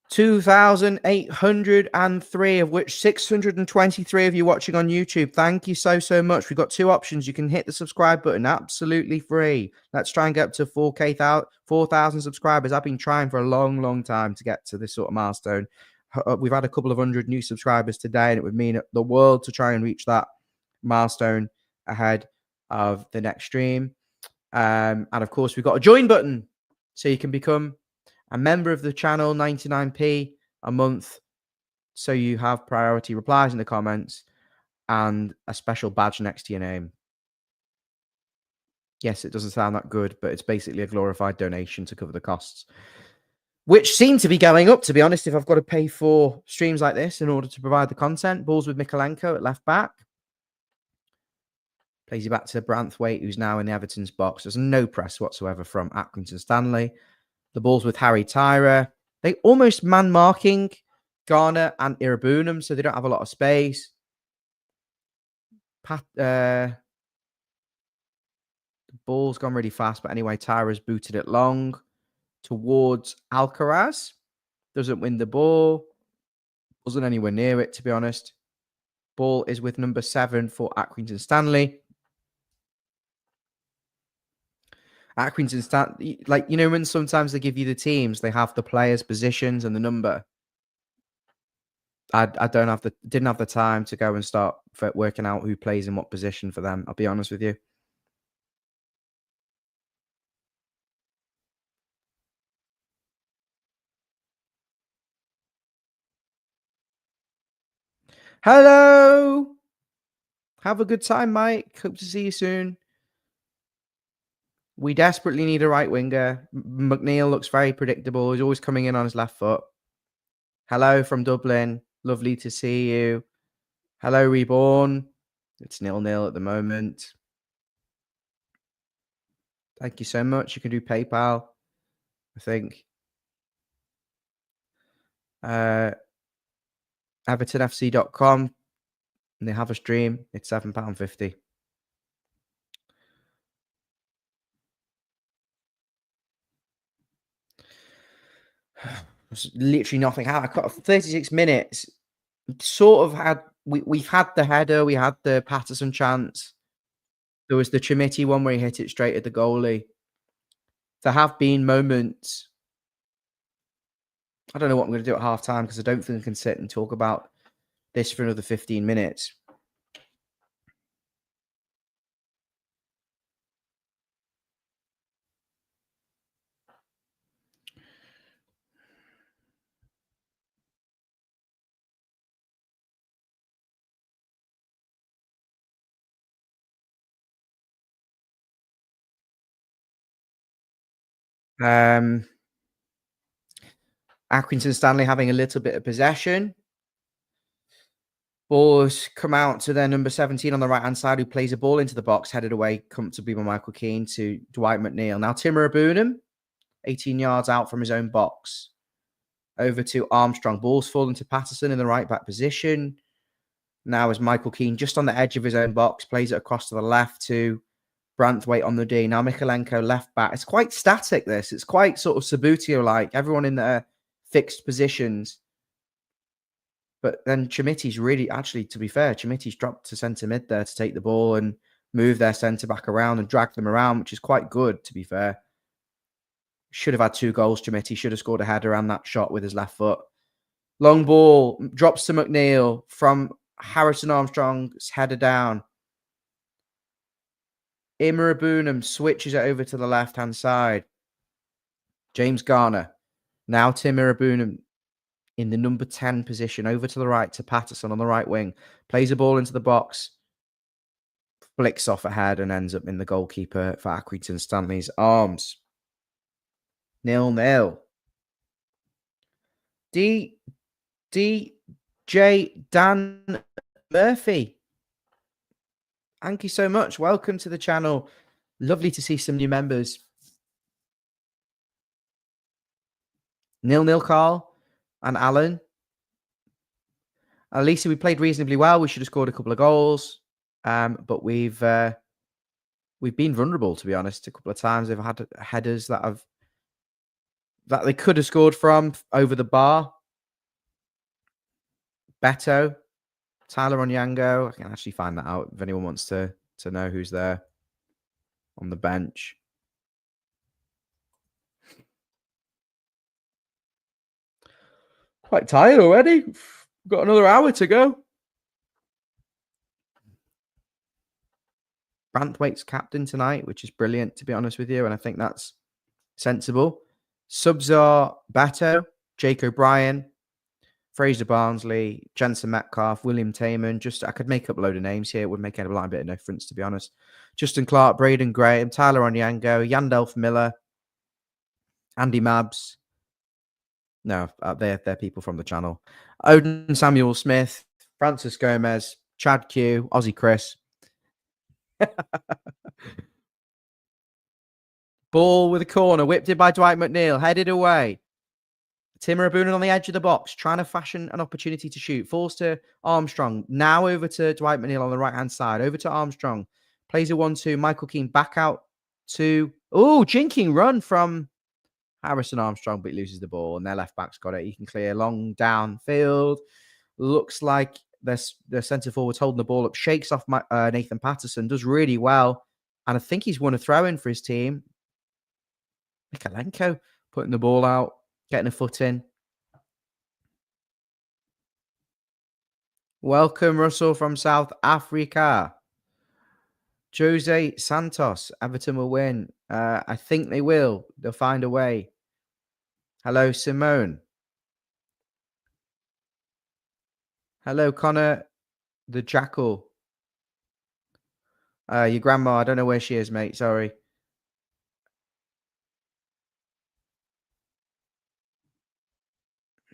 2,803, of which 623 of you watching on YouTube. Thank you so much. We've got 2 options. You can hit the subscribe button, absolutely free. Let's try and get up to 4,000 subscribers. I've been trying for a long time to get to this sort of milestone. We've had a couple of hundred new subscribers today, and it would mean the world to try and reach that milestone ahead of the next stream. And of course, we've got a join button, so you can become a member of the channel, 99p a month, so you have priority replies in the comments and a special badge next to your name. Yes, it doesn't sound that good, but it's basically a glorified donation to cover the costs, which seem to be going up, to be honest, if I've got to pay for streams like this in order to provide the content. Balls with Mikolenko at left back. Plays you back to Branthwaite, who's now in the Everton's box. There's no press whatsoever from Accrington Stanley. The ball's with Harry Tyra. They almost man-marking Garner and Irabunum, so they don't have a lot of space. The ball's gone really fast, but anyway, Tyra's booted it long towards Alcaraz. Doesn't win the ball. Wasn't anywhere near it, to be honest. Ball is with number 7 for Accrington Stanley. Accrington Stanley, like, you know, when sometimes they give you the teams, they have the players' positions and the number. I didn't have the time to go and start working out who plays in what position for them. I'll be honest with you. Hello. Have a good time, Mike. Hope to see you soon. We desperately need a right winger. McNeil looks very predictable. He's always coming in on his left foot. Hello from Dublin. Lovely to see you. Hello, Reborn. It's 0-0 at the moment. Thank you so much. You can do PayPal, I think. EvertonFC.com. And they have a stream. It's £7.50. There's literally nothing. I cut 36 minutes. Sort of had we've had the header, we had the Patterson chance. There was the Chimiti one where he hit it straight at the goalie. There have been moments. I don't know what I'm going to do at half time because I don't think I can sit and talk about this for another 15 minutes. Um, Accrington Stanley having a little bit of possession. Balls come out to their number 17 on the right-hand side, who plays a ball into the box, headed away comfortably by Michael Keane to Dwight McNeil. Now, Timur Abunam, 18 yards out from his own box. Over to Armstrong. Ball's fallen to Patterson in the right-back position. Now is Michael Keane just on the edge of his own box, plays it across to the left to Branthwaite on the D. Now Mikalenko left back. It's quite static, this. It's quite sort of Sabutio-like. Everyone in their fixed positions. But then Chimiti's really, actually, to be fair, Chimiti's dropped to centre mid there to take the ball and move their centre back around and drag them around, which is quite good, to be fair. Should have had 2 goals, Chimiti. Should have scored a header around that shot with his left foot. Long ball drops to McNeil from Harrison Armstrong's header down. Imarabunam switches it over to the left-hand side. James Garner. Now Tim Imarabunam in the number 10 position, over to the right to Patterson on the right wing. Plays a ball into the box. Flicks off ahead and ends up in the goalkeeper for Accrington Stanley's arms. 0-0. DJ Dan Murphy. Thank you so much. Welcome to the channel. Lovely to see some new members. 0-0, Carl and Alan. Lisa, we played reasonably well. We should have scored a couple of goals. But we've been vulnerable, to be honest. A couple of times they've had headers that they could have scored from over the bar. Beto, Tyler Onyango. I can actually find that out if anyone wants to know who's there on the bench. Quite tired already. Got another hour to go. Branthwaite's captain tonight, which is brilliant, to be honest with you. And I think that's sensible. Subs are Beto, Jake O'Brien, Fraser Barnsley, Jensen Metcalf, William Taman. I could make up a load of names here. It would make a blind bit of difference, to be honest. Justin Clark, Braden Graham, Tyler Onyango, Yandelf Miller, Andy Mabs. No, they're people from the channel. Odin Samuel Smith, Francis Gomez, Chad Q, Aussie Chris. Ball with a corner, whipped it by Dwight McNeil, headed away. Timur Abunam on the edge of the box, trying to fashion an opportunity to shoot. Falls to Armstrong. Now over to Dwight McNeil on the right-hand side. Over to Armstrong. Plays a 1-2. Michael Keane back out to... Oh, jinking run from Harrison Armstrong, but he loses the ball, and their left-back's got it. He can clear long downfield. Looks like the centre-forward's holding the ball up. Shakes off Nathan Patterson. Does really well. And I think he's won a throw-in for his team. Mikalenko putting the ball out. Getting a foot in. Welcome, Russell from South Africa. Jose Santos. Everton will win. I think they will. They'll find a way. Hello, Simone. Hello, Connor the Jackal. Your grandma. I don't know where she is, mate. Sorry.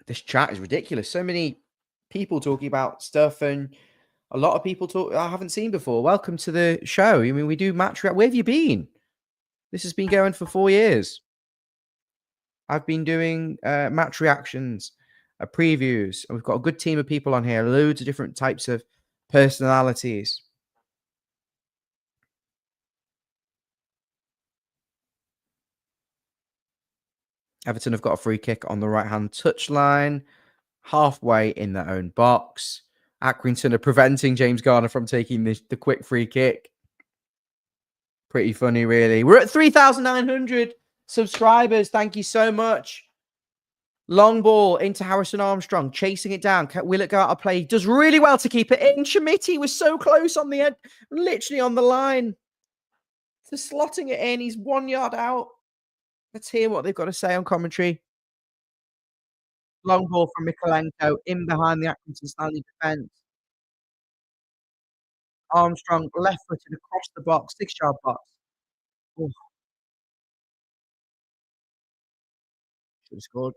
This chat is ridiculous. So many people talking about stuff, and a lot of people I haven't seen before. Welcome to the show. I mean, we do match react. Where have you been? This has been going for 4 years. I've been doing match reactions, previews, and we've got a good team of people on here. Loads of different types of personalities. Everton have got a free kick on the right-hand touchline, halfway in their own box. Accrington are preventing James Garner from taking the quick free kick. Pretty funny, really. We're at 3,900 subscribers. Thank you so much. Long ball into Harrison Armstrong, chasing it down. Will it go out of play? Does really well to keep it in. Chimiti was so close on the end, literally on the line to slotting it in. He's 1 yard out. Let's hear what they've got to say on commentary. Long ball from Mikalenko in behind the Accrington Stanley defence. Armstrong left-footed across the box, 6-yard box. Oof. Should have scored.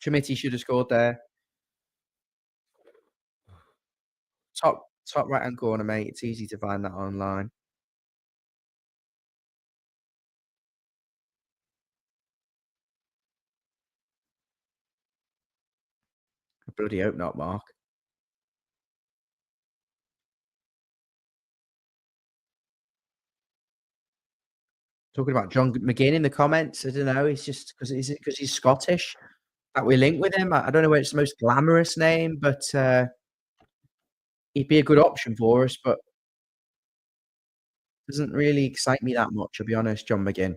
Schmitty should have scored there. Top right-hand corner, mate. It's easy to find that online. I bloody hope not, Mark. Talking about John McGinn in the comments. I don't know. He's just because is it because he's Scottish that we link with him? I don't know whether it's the most glamorous name, but he'd be a good option for us, but doesn't really excite me that much, to be honest, John McGinn.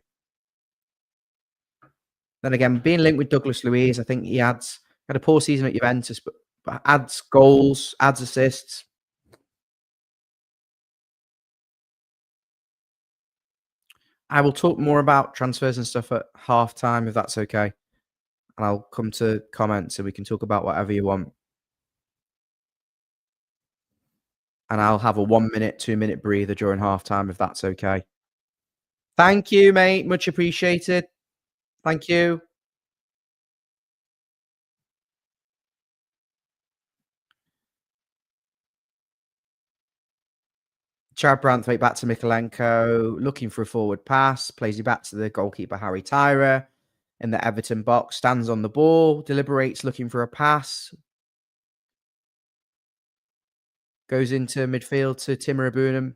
Then again, being linked with Douglas Luiz, I think he had a poor season at Juventus, but adds goals, adds assists. I will talk more about transfers and stuff at halftime if that's okay, and I'll come to comments and we can talk about whatever you want. And I'll have a 1 minute, 2 minute breather during halftime if that's okay. Thank you, mate. Much appreciated. Thank you. Chad Branthwaite back to Mikalenko, looking for a forward pass, plays it back to the goalkeeper Harry Tyrer in the Everton box, stands on the ball, deliberates looking for a pass, goes into midfield to Timur Abunam,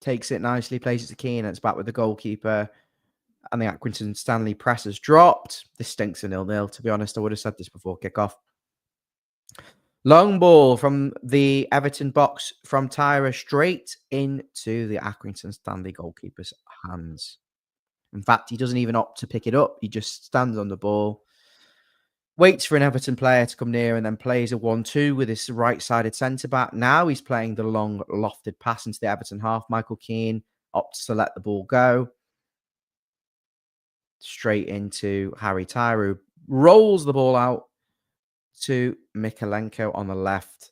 takes it nicely, plays it to Keane, and it's back with the goalkeeper. And the Accrington Stanley press has dropped. This stinks a 0-0, to be honest. I would have said this before kickoff. Long ball from the Everton box from Tyra straight into the Accrington Stanley goalkeeper's hands. In fact, he doesn't even opt to pick it up. He just stands on the ball, waits for an Everton player to come near, and then plays a 1-2 with his right-sided centre-back. Now he's playing the long, lofted pass into the Everton half. Michael Keane opts to let the ball go. Straight into Harry Tyrer, who rolls the ball out to Mikalenko on the left.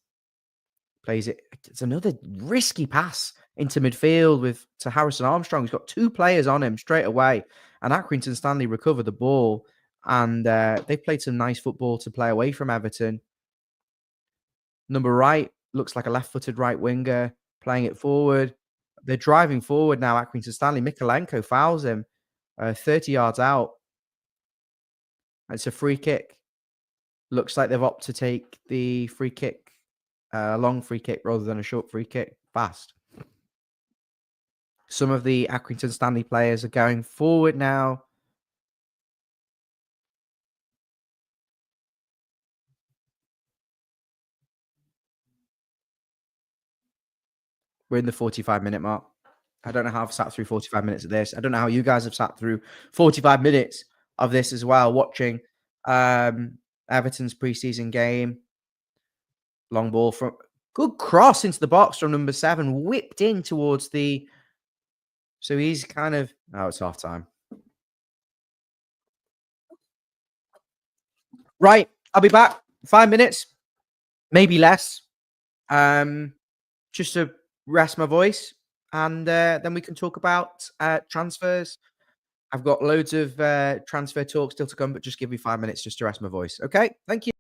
Plays it. It's another risky pass into midfield to Harrison Armstrong. He's got two players on him straight away. And Accrington Stanley recovered the ball. And they've played some nice football to play away from Everton. Number right looks like a left-footed right winger playing it forward. They're driving forward now, Accrington Stanley. Mikalenko fouls him 30 yards out. It's a free kick. Looks like they've opted to take the free kick, a long free kick rather than a short free kick. Fast. Some of the Accrington Stanley players are going forward now. We're in the 45-minute mark. I don't know how I've sat through 45 minutes of this. I don't know how you guys have sat through 45 minutes of this as well, watching Everton's preseason game. Long ball from good cross into the box from number 7, whipped in towards the. So he's kind of. Oh, it's half time. Right, I'll be back. 5 minutes, maybe less. Just to rest my voice, and then we can talk about transfers. I've got loads of transfer talk still to come, but just give me 5 minutes just to rest my voice. Okay, thank you.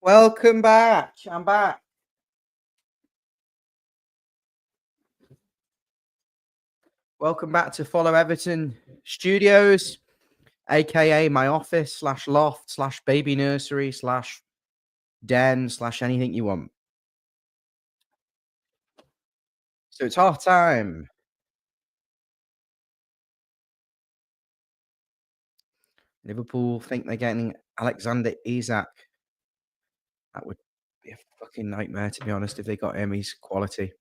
Welcome back. I'm back. Welcome back to Follow Everton Studios, aka my office slash loft slash baby nursery slash den slash anything you want. So it's half time. Liverpool think they're getting Alexander Isak. That would be a fucking nightmare, to be honest, if they got him. He's quality.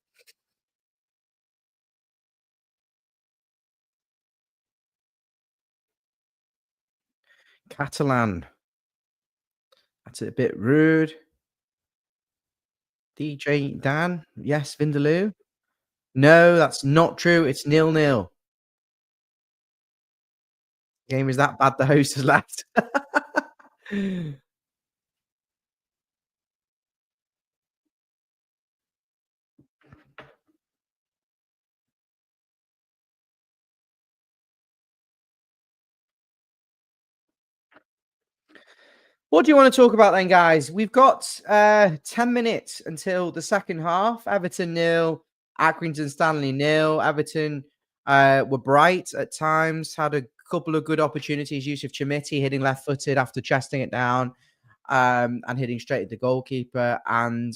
Catalan. That's a bit rude. DJ Dan. Yes, Vindaloo. No, that's not true. It's nil-nil. Game is that bad. The host has left. What do you want to talk about then, guys? We've got 10 minutes until the second half. Everton nil, Accrington Stanley nil. Everton were bright at times, had a couple of good opportunities. Yusuf Chamiti hitting left footed after chesting it down and hitting straight at the goalkeeper. And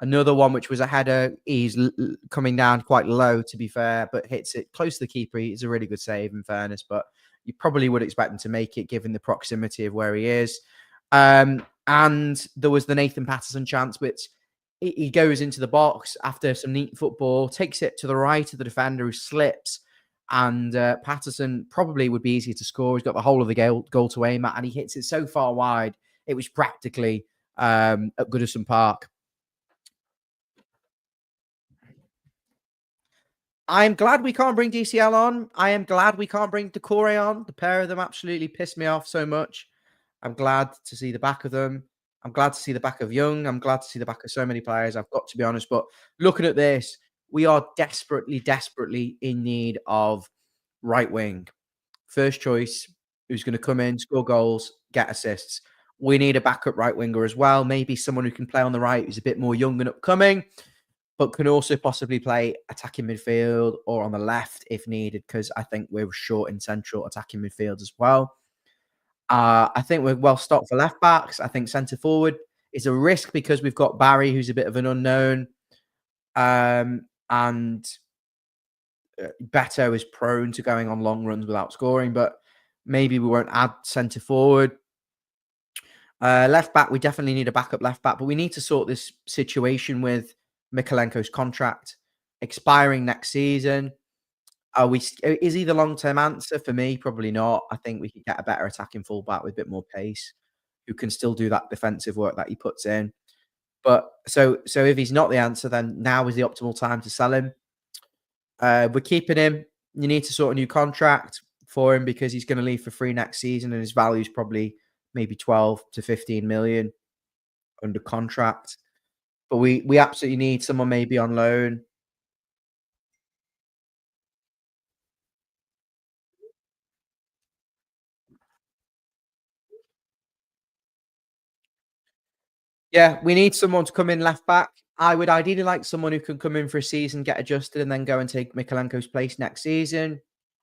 another one, which was a header. He's coming down quite low, to be fair, but hits it close to the keeper. It's a really good save, in fairness, but you probably would expect him to make it given the proximity of where he is. And there was the Nathan Patterson chance, which he goes into the box after some neat football, takes it to the right of the defender who slips. And Patterson probably would be easier to score. He's got the whole of the goal to aim at, and he hits it so far wide, it was practically at Goodison Park. I'm glad we can't bring DCL on. I am glad we can't bring Decore on. The pair of them absolutely pissed me off so much. I'm glad to see the back of them. I'm glad to see the back of Young. I'm glad to see the back of so many players. I've got to be honest. But looking at this, we are desperately, desperately in need of right wing. First choice, who's going to come in, score goals, get assists. We need a backup right winger as well. Maybe someone who can play on the right who's a bit more young and upcoming, but can also possibly play attacking midfield or on the left if needed, because I think we're short in central attacking midfield as well. I think we're well stocked for left backs. I think centre forward is a risk because we've got Barry, who's a bit of an unknown, and Beto is prone to going on long runs without scoring, but maybe we won't add centre forward. Left back, we definitely need a backup left back, but we need to sort this situation with Mikalenko's contract expiring next season. Is he the long-term answer? For me, probably not. I think we could get a better attacking fullback with a bit more pace, who can still do that defensive work that he puts in. But so if he's not the answer, then now is the optimal time to sell him. We're keeping him. You need to sort a new contract for him because he's going to leave for free next season, and his value is probably maybe 12 to 15 million under contract. But we absolutely need someone maybe on loan. Yeah, we need someone to come in left back. I would ideally like someone who can come in for a season, get adjusted, and then go and take Mikalenko's place next season,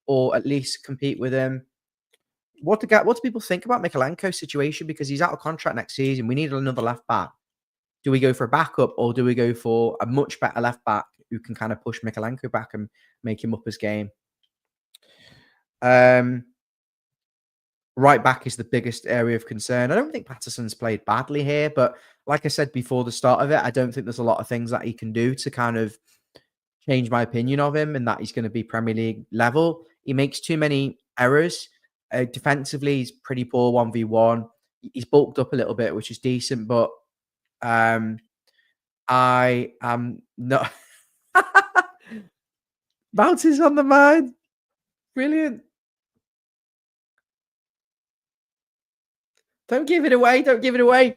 or at least compete with him. What do people think about Mikalenko's situation? Because he's out of contract next season. We need another left back. Do we go for a backup, or do we go for a much better left back who can kind of push Mikalenko back and make him up his game? Um, Right back is the biggest area of concern. I don't think Patterson's played badly here, but like I said before the start of it, I don't think there's a lot of things that he can do to kind of change my opinion of him and that he's going to be Premier League level. He makes too many errors. Defensively, he's pretty poor 1v1. He's bulked up a little bit, which is decent, but um, I am not. Bounces on the mind. Brilliant. Don't give it away. Don't give it away.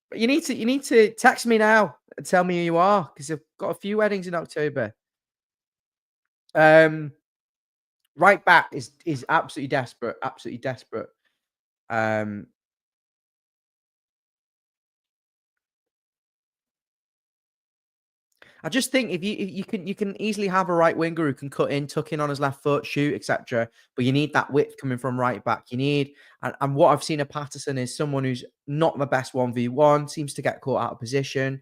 But you need to text me now and tell me who you are because I've got a few weddings in October. Um, right back is absolutely desperate, absolutely desperate. Um, I just think if you can easily have a right winger who can cut in, tuck in on his left foot, shoot, etc. But you need that width coming from right back. You need and what I've seen of Patterson is someone who's not the best 1v1, seems to get caught out of position.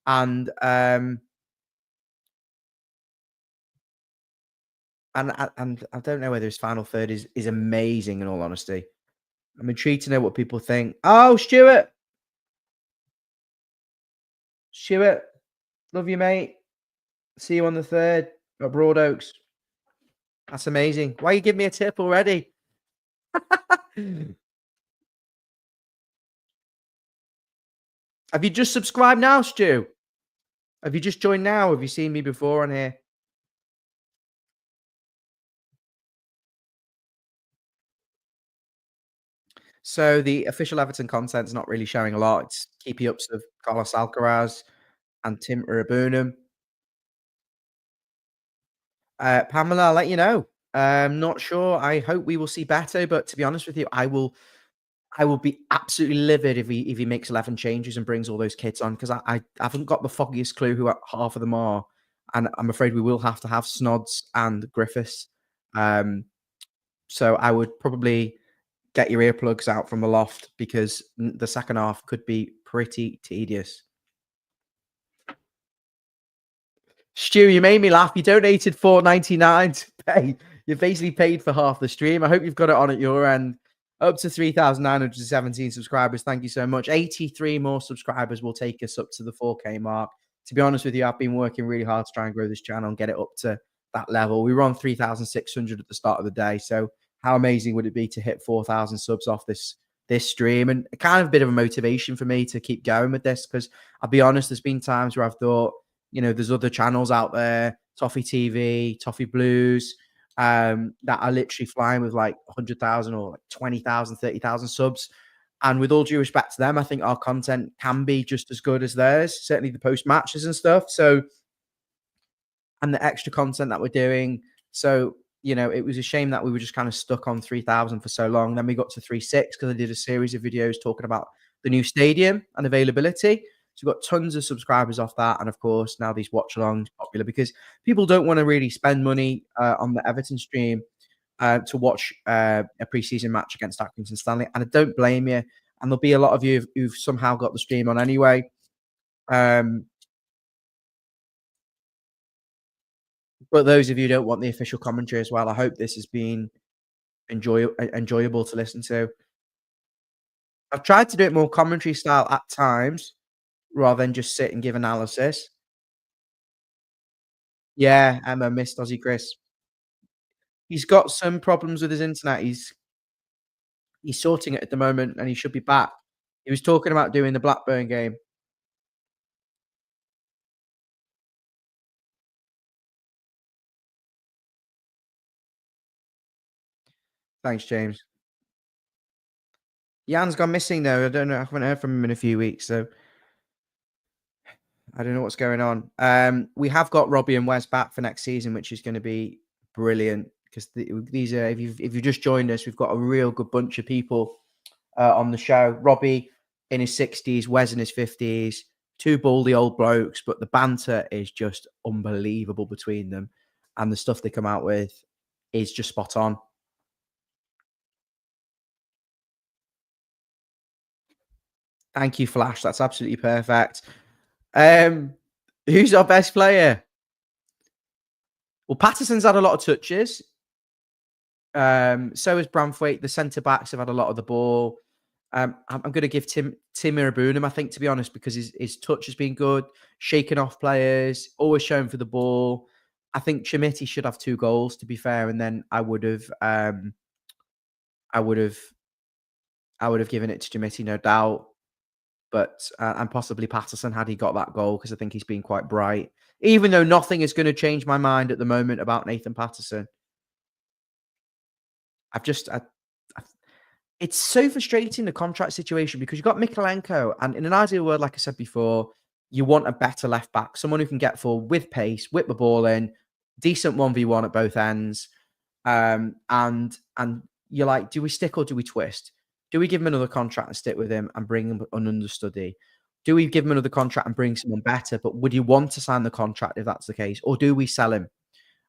And I don't know whether his final third is amazing in all honesty. I'm intrigued to know what people think. Oh, Stuart, love you, mate. See you on the third at Broad Oaks. That's amazing. Why you give me a tip already? Have you just subscribed now, Stu? Have you just joined now? Have you seen me before on here? So the official Everton content's not really showing a lot. It's keepy ups of Carlos Alcaraz and Tim Urabunum. Pamela, I'll let you know. Not sure. I hope we will see better, but to be honest with you, I will be absolutely livid if he makes 11 changes and brings all those kids on because I haven't got the foggiest clue who half of them are, and I'm afraid we will have to have Snods and Griffiths. Um, so I would probably get your earplugs out from the loft because the second half could be pretty tedious. Stu, you made me laugh. You donated $4.99 to pay. You basically paid for half the stream. I hope you've got it on at your end. Up to 3,917 subscribers. Thank you so much. 83 more subscribers will take us up to the 4K mark. To be honest with you, I've been working really hard to try and grow this channel and get it up to that level. We were on 3,600 at the start of the day. So how amazing would it be to hit 4,000 subs off this stream? And kind of a bit of a motivation for me to keep going with this because I'll be honest, there's been times where I've thought, there's other channels out there, Toffee TV, Toffee Blues, that are literally flying with like 100,000 or like 20,000, 30,000 subs. And with all due respect to them, I think our content can be just as good as theirs, certainly the post matches and stuff. So, and the extra content that we're doing. So, it was a shame that we were just kind of stuck on 3,000 for so long. Then we got to 3.6 because I did a series of videos talking about the new stadium and availability. So we've got tons of subscribers off that. And of course, now these watch alongs popular because people don't want to really spend money on the Everton stream to watch a preseason match against Accrington Stanley. And I don't blame you. And there'll be a lot of you who've somehow got the stream on anyway. But those of you who don't want the official commentary as well, I hope this has been enjoyable to listen to. I've tried to do it more commentary style at times rather than just sit and give analysis. Yeah, Emma missed Aussie Chris. He's got some problems with his internet. He's sorting it at the moment, and he should be back. He was talking about doing the Blackburn game. Thanks, James. Jan's gone missing though. I don't know. I haven't heard from him in a few weeks, so I don't know what's going on. We have got Robbie and Wes back for next season, which is going to be brilliant because these are if you've just joined us, we've got a real good bunch of people on the show. Robbie in his 60s, Wes in his 50s, two baldy old blokes, but the banter is just unbelievable between them, and the stuff they come out with is just spot on. Thank you, Flash. That's absolutely perfect. Who's our best player? Well, Patterson's had a lot of touches. So has Branthwaite. The centre backs have had a lot of the ball. I'm going to give Tim Irabunum, I think, to be honest, because his touch has been good, shaking off players, always showing for the ball. I think Chimiti should have 2 goals, to be fair, and then I would have given it to Chimiti, no doubt. But and possibly Patterson had he got that goal because I think he's been quite bright. Even though nothing is going to change my mind at the moment about Nathan Patterson. It's so frustrating, the contract situation, because you've got Mikalenko, and in an ideal world, like I said before, you want a better left back, someone who can get forward with pace, whip the ball in, decent 1v1 at both ends. And you're like, do we stick or do we twist? Do we give him another contract and stick with him and bring him an understudy? Do we give him another contract and bring someone better? But would you want to sign the contract if that's the case? Or do we sell him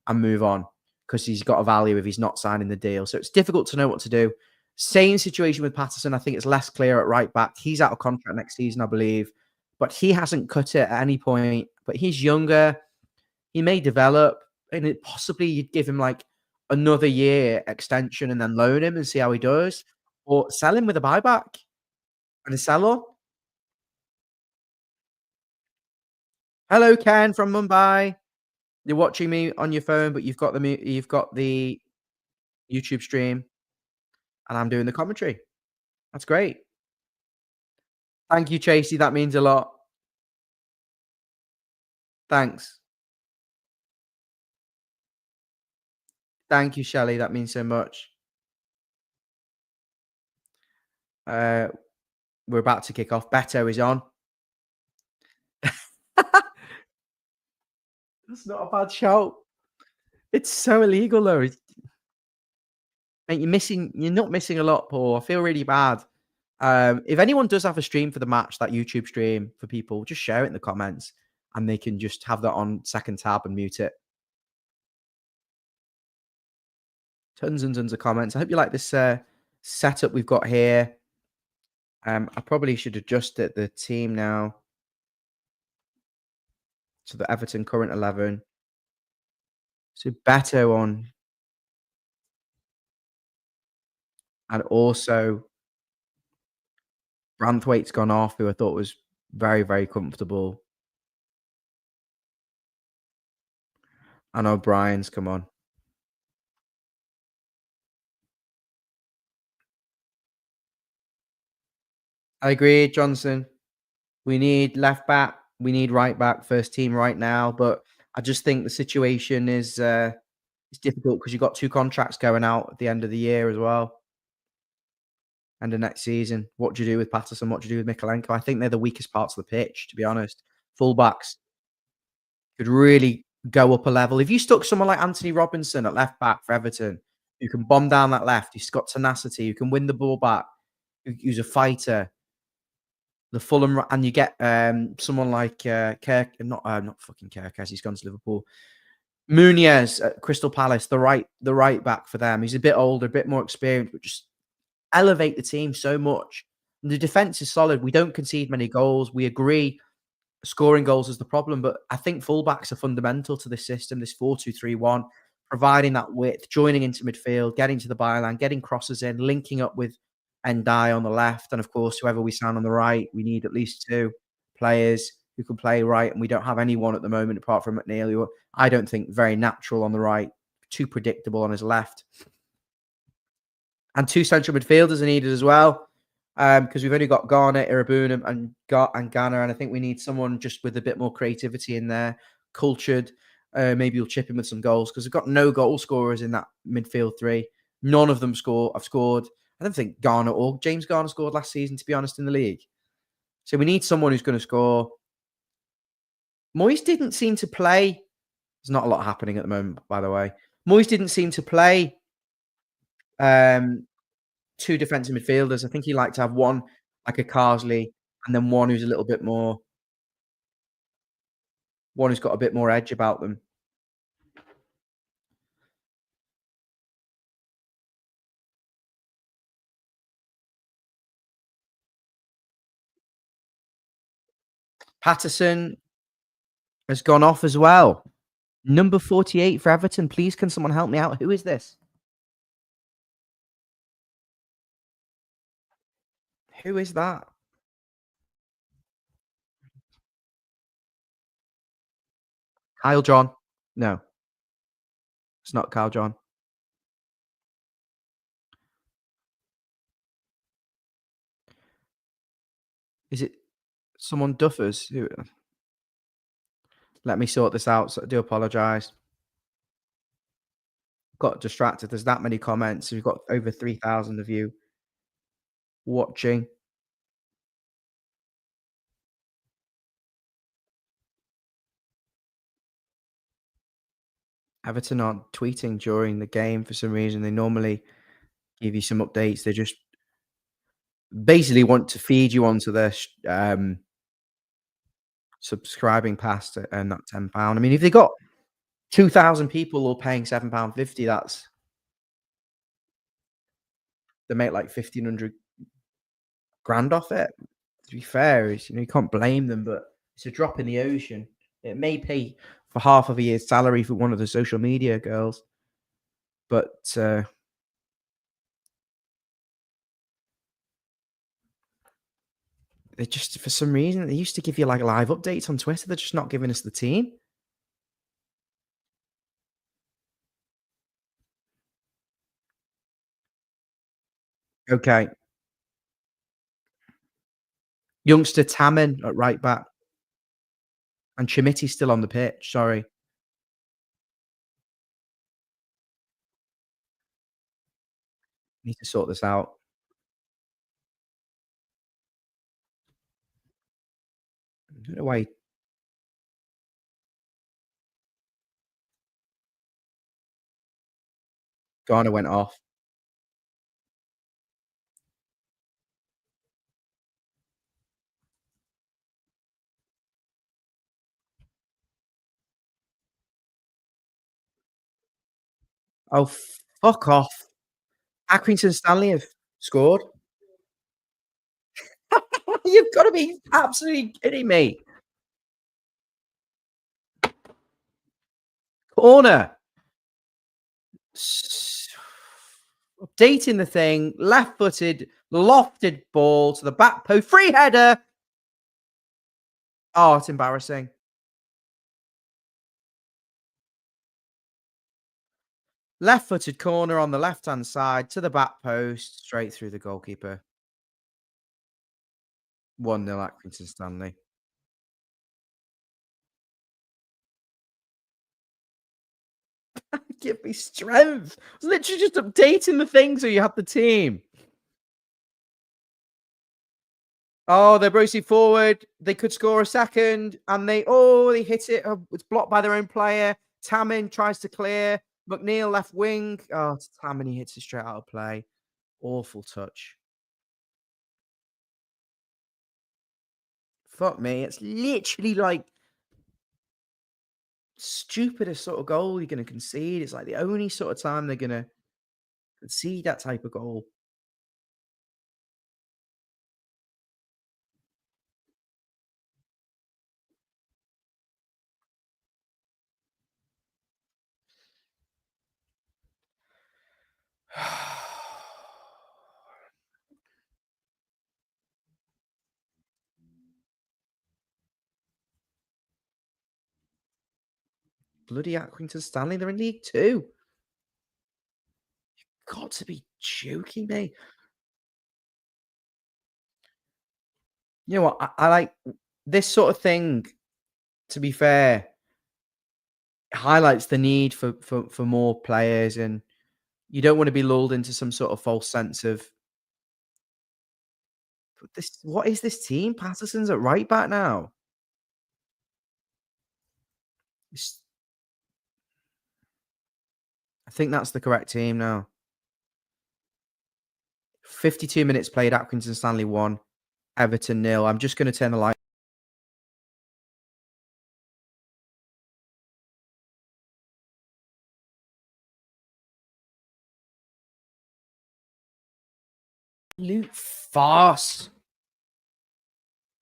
and move on because he's got a value if he's not signing the deal? So it's difficult to know what to do. Same situation with Patterson. I think it's less clear at right back. He's out of contract next season, I believe, but he hasn't cut it at any point. But he's younger. He may develop, and it possibly you'd give him like another year extension and then loan him and see how he does, or sell him with a buyback and a sell on. Hello, Ken from Mumbai. You're watching me on your phone, but you've got the YouTube stream, and I'm doing the commentary. That's great. Thank you, Chasey. That means a lot. Thanks. Thank you, Shelley. That means so much. Uh, we're about to kick off. Beto is on. That's not a bad shout. It's so illegal though. Mate, you're not missing a lot, Paul. I feel really bad. If anyone does have a stream for the match, that YouTube stream for people, just share it in the comments and they can just have that on second tab and mute it. Tons and tons of comments. I hope you like this setup we've got here. I probably should adjust the team now to the Everton current 11. So Beto on, and also Branthwaite's gone off, who I thought was very, very comfortable. And O'Brien's come on. I agree, Johnson. We need left back, we need right back, first team right now. But I just think the situation is it's difficult because you've got 2 contracts going out at the end of the year as well. And the next season. What do you do with Patterson? What do you do with Mikalenko? I think they're the weakest parts of the pitch, to be honest. Fullbacks could really go up a level. If you stuck someone like Anthony Robinson at left back for Everton, who can bomb down that left, he's got tenacity, who can win the ball back, who's a fighter, the Fulham, and you get someone like Kirk, not fucking Kirk, he's gone to Liverpool. Muniz at Crystal Palace, the right back for them. He's a bit older, a bit more experienced, but just elevate the team so much. And the defense is solid. We don't concede many goals. We agree scoring goals is the problem, but I think fullbacks are fundamental to this system, this 4-2-3-1, providing that width, joining into midfield, getting to the byline, getting crosses in, linking up with Ndai on the left, and of course, whoever we sign on the right, we need at least 2 players who can play right, and we don't have anyone at the moment apart from McNeil, who I don't think very natural on the right, too predictable on his left. And 2 central midfielders are needed as well, because we've only got Garner, Irabunum, and Ghana, and I think we need someone just with a bit more creativity in there, cultured. Maybe you'll chip in with some goals because we've got no goal scorers in that midfield 3. None of them have scored. I don't think Garner or James Garner scored last season, to be honest, in the league. So we need someone who's going to score. Moyes didn't seem to play. There's not a lot happening at the moment, by the way. Moyes didn't seem to play 2 defensive midfielders. I think he liked to have one like a Carsley and then one who's a little bit more, one who's got a bit more edge about them. Patterson has gone off as well. Number 48 for Everton. Please, can someone help me out? Who is this? Who is that? Kyle John? No, it's not Kyle John. Is it someone Duffers? Let me sort this out. So I do apologise. Got distracted. There's that many comments. We've got over 3,000 of you watching. Everton aren't tweeting during the game for some reason. They normally give you some updates. They just basically want to feed you onto their subscribing past to earn that £10. I mean, if they got 2,000 people all paying £7.50, that's they make like 1,500 grand off it. To be fair, it's, you can't blame them, but it's a drop in the ocean. It may pay for half of a year's salary for one of the social media girls, but they just for some reason they used to give you like live updates on Twitter. They're just not giving us the team. Okay, youngster Tamin at right back and Chimiti's still on the pitch. Sorry, need to sort this out. I don't know why Garner went off. Oh, fuck off! Accrington Stanley have scored. You've got to be absolutely kidding me! Corner. S Updating the thing, left-footed, lofted ball to the back post, free header. Oh, it's embarrassing. Left-footed corner on the left-hand side to the back post, straight through the goalkeeper. 1-0 Accrington Stanley. Give me strength. I was literally just updating the thing so you have the team. Oh, they're bracing forward. They could score a second, and they hit it. It's blocked by their own player. Tamin tries to clear. McNeil left wing. Oh, it's Tamin. He hits it straight out of play. Awful touch. Fuck me. It's literally like stupidest sort of goal you're going to concede. It's like the only sort of time they're going to concede that type of goal. Bloody Accrington Stanley. They're in League Two. Got to be joking me. You know what? I like this sort of thing, to be fair, highlights the need for more players, and you don't want to be lulled into some sort of false sense of this. What is this team? Patterson's at right back now. It's- I think that's the correct team now. 52 minutes played. Accrington Stanley 1, Everton nil. I'm just going to turn the light. Absolute farce.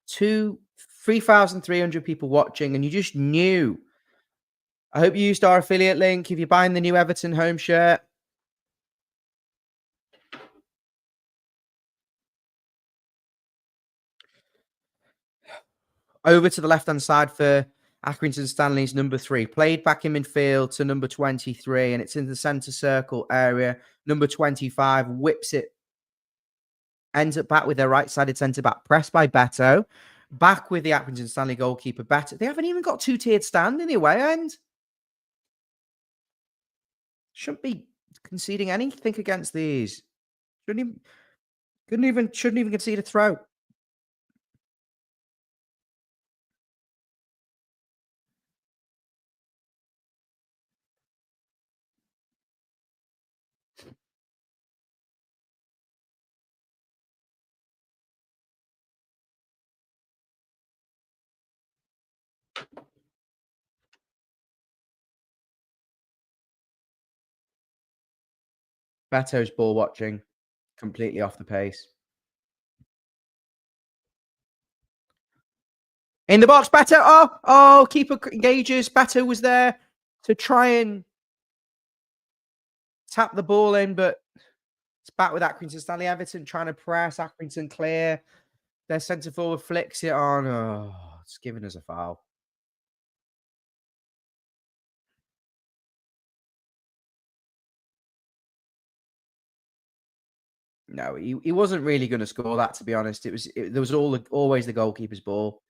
3,300 people watching, and you just knew. I hope you used our affiliate link if you're buying the new Everton home shirt. Over to the left-hand side for Accrington Stanley's number 3. Played back in midfield to number 23, and it's in the centre circle area. Number 25 whips it, ends up back with their right-sided centre-back. Pressed by Beto. Back with the Accrington Stanley goalkeeper, Beto. They haven't even got two-tiered stand in the away end. Shouldn't be conceding anything against these. Shouldn't even concede a throw. Beto's ball watching, completely off the pace. In the box, Beto. Keeper engages. Beto was there to try and tap the ball in, but it's back with Accrington Stanley. Everton trying to press. Accrington clear. Their centre forward flicks it on. Oh, it's giving us a foul. No, he wasn't really going to score that. To be honest, there was always the goalkeeper's ball.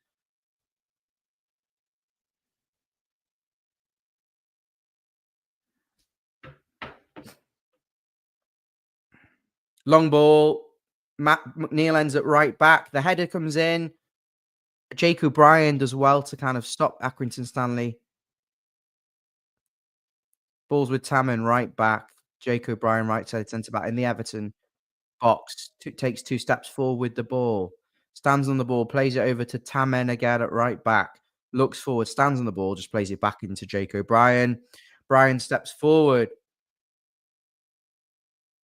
Long ball. Matt McNeil ends at right back. The header comes in. Jake O'Brien does well to kind of stop Accrington Stanley. Balls with Tamman right back. Jake O'Brien right side centre back in the Everton box. Takes 2 steps forward with the ball. Stands on the ball, plays it over to Tammen again at right back. Looks forward, stands on the ball, just plays it back into Jake O'Brien. Bryan steps forward.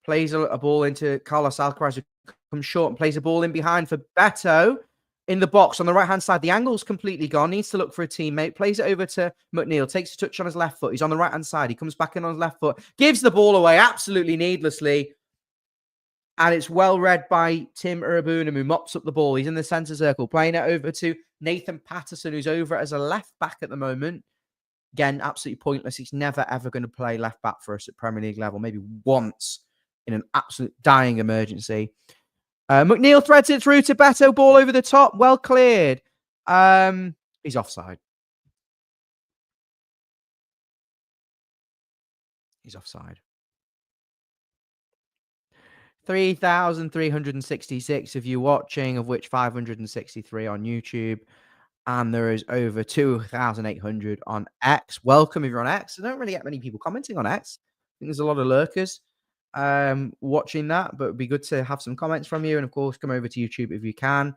Plays a ball into Carlos Alcaraz, who comes short and plays a ball in behind for Beto in the box on the right-hand side. The angle's completely gone. Needs to look for a teammate. Plays it over to McNeil. Takes a touch on his left foot. He's on the right-hand side. He comes back in on his left foot. Gives the ball away absolutely needlessly. And it's well read by Tim Urabunum, who mops up the ball. He's in the centre circle. Playing it over to Nathan Patterson, who's over as a left back at the moment. Again, absolutely pointless. He's never, ever going to play left back for us at Premier League level. Maybe once in an absolute dying emergency. McNeil threads it through to Beto. Ball over the top. Well cleared. He's offside. He's offside. 3,366 of you watching, of which 563 on YouTube. And there is over 2,800 on X. Welcome if you're on X. I don't really get many people commenting on X. I think there's a lot of lurkers watching that, but it'd be good to have some comments from you. And of course, come over to YouTube if you can.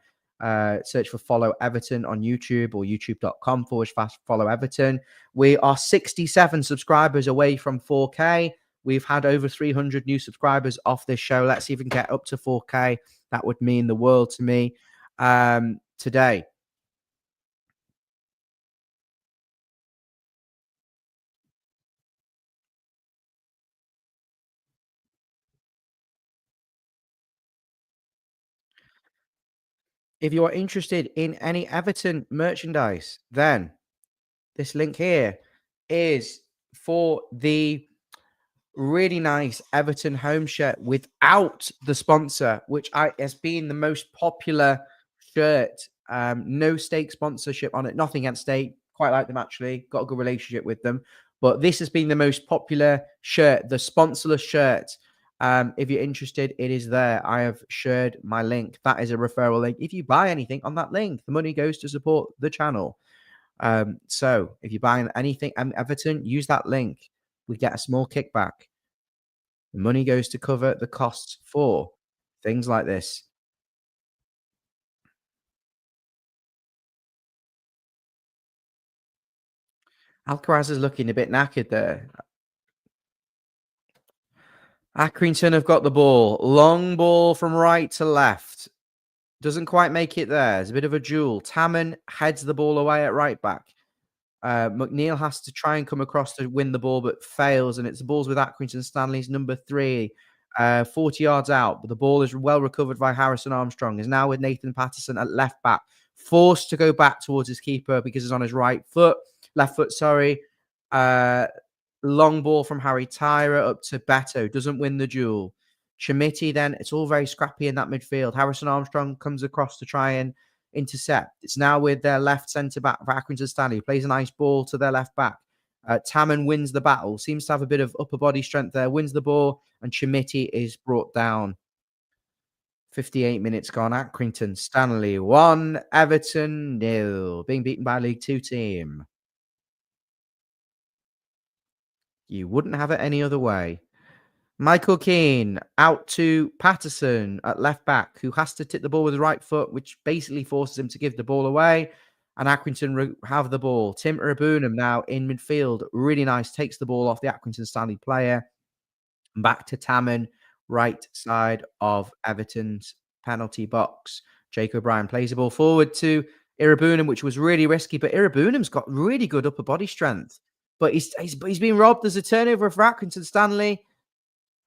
Search for Follow Everton on YouTube or youtube.com/follow Everton. We are 67 subscribers away from 4K. We've had over 300 new subscribers off this show. Let's see if we can get up to 4K. That would mean the world to me today. If you are interested in any Everton merchandise, then this link here is for the really nice Everton home shirt without the sponsor, which has been the most popular shirt. No Stake sponsorship on it. Nothing against Stake. Quite like them, actually. Got a good relationship with them. But this has been the most popular shirt, the sponsorless shirt. If you're interested, it is there. I have shared my link. That is a referral link. If you buy anything on that link, the money goes to support the channel. So if you're buying anything Everton, use that link. We get a small kickback. The money goes to cover the costs for things like this. Alcaraz is looking a bit knackered there. Accrington have got the ball. Long ball from right to left. Doesn't quite make it there. It's a bit of a duel. Tamman heads the ball away at right back. McNeil has to try and come across to win the ball, but fails. And it's the balls with Accrington Stanley's number 3, 40 yards out. But the ball is well recovered by Harrison Armstrong. Is now with Nathan Patterson at left back. Forced to go back towards his keeper because he's on his left foot, sorry. Long ball from Harry Tyra up to Beto. Doesn't win the duel. Chimiti then, it's all very scrappy in that midfield. Harrison Armstrong comes across to try and intercept. It's now with their left centre back for Accrington Stanley, who plays a nice ball to their left back. Tamman wins the battle, seems to have a bit of upper body strength there, wins the ball, and Chimiti is brought down. 58 minutes gone. Accrington Stanley 1, Everton 0. Being beaten by a League 2 team. You wouldn't have it any other way. Michael Keane out to Patterson at left back, who has to tip the ball with the right foot, which basically forces him to give the ball away. And Accrington have the ball. Tim Urabunum now in midfield. Really nice. Takes the ball off the Accrington Stanley player. Back to Tamman, right side of Everton's penalty box. Jacob Ryan plays the ball forward to Irabunum, which was really risky, but Irabunum's got really good upper body strength. But he's been robbed. There's a turnover for Accrington Stanley.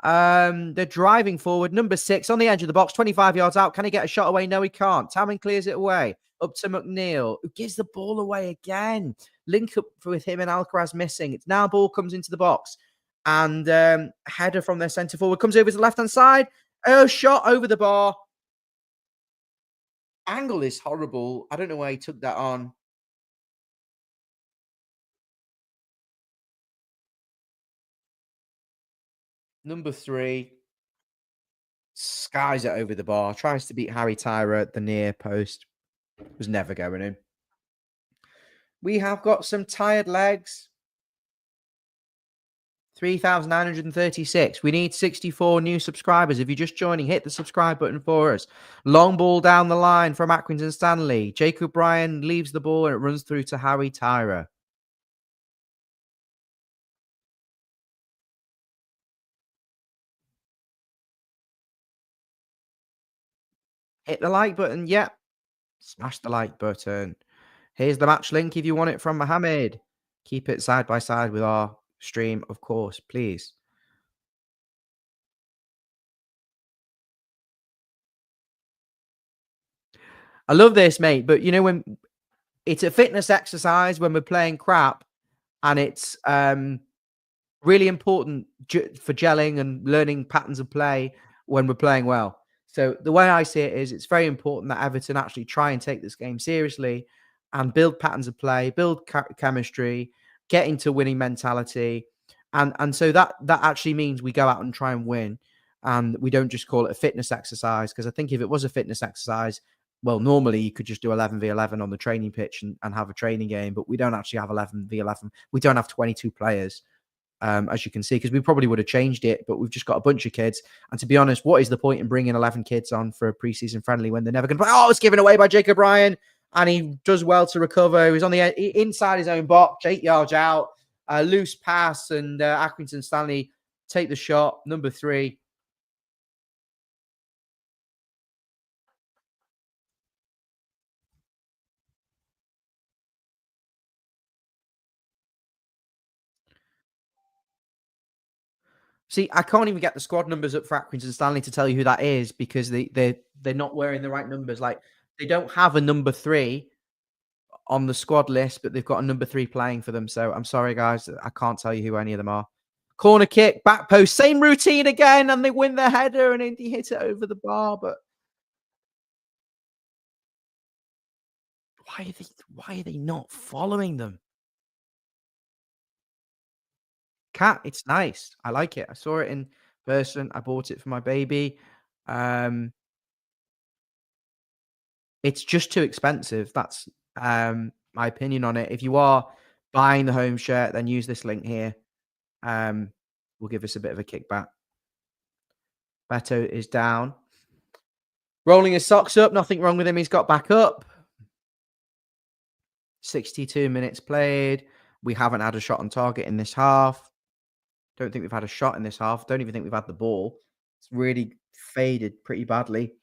They're driving forward. Number 6 on the edge of the box, 25 yards out. Can he get a shot away? No, he can't. Tamman clears it away. Up to McNeil, who gives the ball away again. Link up with him and Alcaraz missing. It's now ball comes into the box. And header from their centre forward comes over to the left-hand side. Oh, shot over the bar. Angle is horrible. I don't know why he took that on. Number 3 skies it over the bar. Tries to beat Harry Tyrer at the near post. Was never going in. We have got some tired legs. 3,936. We need 64 new subscribers. If you're just joining, hit the subscribe button for us. Long ball down the line from Accrington Stanley. Jacob Bryan leaves the ball and it runs through to Harry Tyrer. Hit the like button. Yep. Smash the like button. Here's the match link if you want it from Mohammed. Keep it side by side with our stream, of course, please. I love this, mate. But you know, when it's a fitness exercise when we're playing crap, and it's really important for gelling and learning patterns of play when we're playing well. So the way I see it is it's very important that Everton actually try and take this game seriously and build patterns of play, build chemistry, get into winning mentality. And so that actually means we go out and try and win. And we don't just call it a fitness exercise. Because I think if it was a fitness exercise, well, normally you could just do 11v11 on the training pitch and have a training game. But we don't actually have 11v11. We don't have 22 players. As you can see, because we probably would have changed it, but we've just got a bunch of kids. And to be honest, what is the point in bringing 11 kids on for a preseason friendly when they're never going to play? Oh, it's given away by Jacob Ryan, and he does well to recover. He's on the inside his own box, 8 yards out, loose pass, and Accrington Stanley take the shot. Number 3. See, I can't even get the squad numbers up for Accrington Stanley to tell you who that is because they're not wearing the right numbers. Like they don't have a number 3 on the squad list, but they've got a number 3 playing for them. So I'm sorry, guys. I can't tell you who any of them are. Corner kick, back post, same routine again, and they win the header, and Indy hit it over the bar. But why are they not following them? Cat, it's nice. I like it. I saw it in person. I bought it for my baby. Um, it's just too expensive. That's my opinion on it. If you are buying the home shirt, then use this link here. Will give us a bit of a kickback. Beto is down. Rolling his socks up. Nothing wrong with him. He's got back up. 62 minutes played. We haven't had a shot on target in this half. Don't think we've had a shot in this half. Don't even think we've had the ball. It's really faded pretty badly.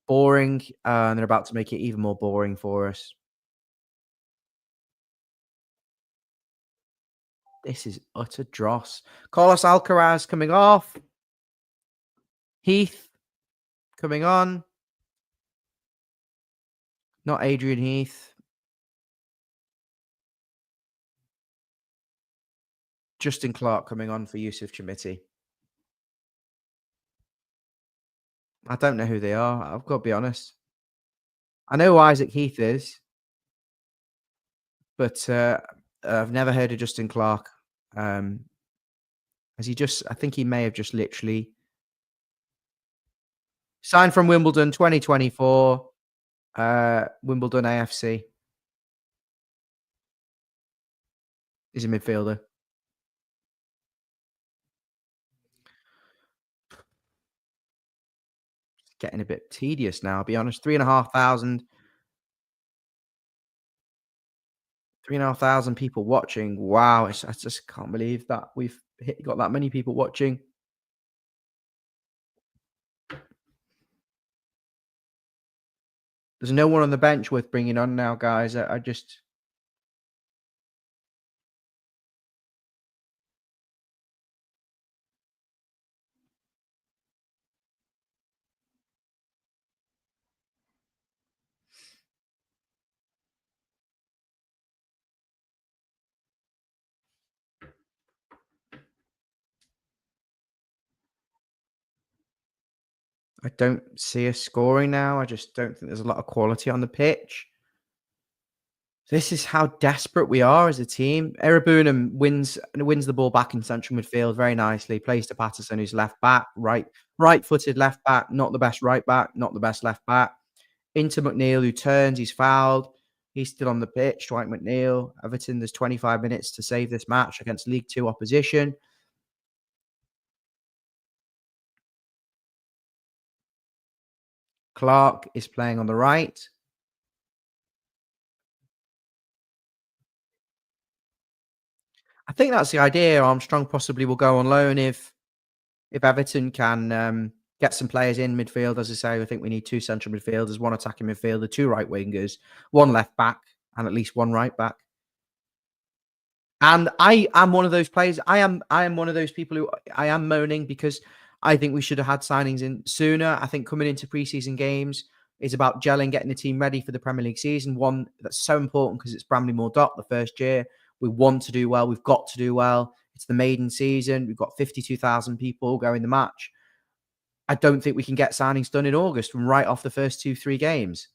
Boring. And they're about to make it even more boring for us. This is utter dross. Carlos Alcaraz coming off. Heath coming on. Not Adrian Heath. Justin Clark coming on for Yusuf Chamiti. I don't know who they are. I've got to be honest. I know who Isaac Heath is, but I've never heard of Justin Clark. Has he just? I think he may have just literally signed from Wimbledon 2024. Wimbledon AFC. He's a midfielder. Getting a bit tedious now, I'll be honest. 3,500 people watching. Wow, I just can't believe that we've got that many people watching. There's no one on the bench worth bringing on now, guys. I just I don't see us scoring now. I just don't think there's a lot of quality on the pitch. This is how desperate we are as a team. Erabunum wins the ball back in central midfield very nicely. Plays to Patterson, who's left back, right-footed left back, not the best right back, not the best left back. Into McNeil, who turns, he's fouled. He's still on the pitch. Dwight McNeil, Everton. There's 25 minutes to save this match against League Two opposition. Clark is playing on the right. I think that's the idea. Armstrong possibly will go on loan if Everton can get some players in midfield. As I say, I think we need two central midfielders, one attacking midfielder, two right wingers, one left back, and at least one right back. And I am one of those players. I am one of those people who I am moaning because I think we should have had signings in sooner. I think coming into preseason games is about gelling, getting the team ready for the Premier League season. One that's so important because it's Bramley-Moore Dock, the first year. We want to do well. We've got to do well. It's the maiden season. We've got 52,000 people going the match. I don't think we can get signings done in August from right off the first 2, 3 games.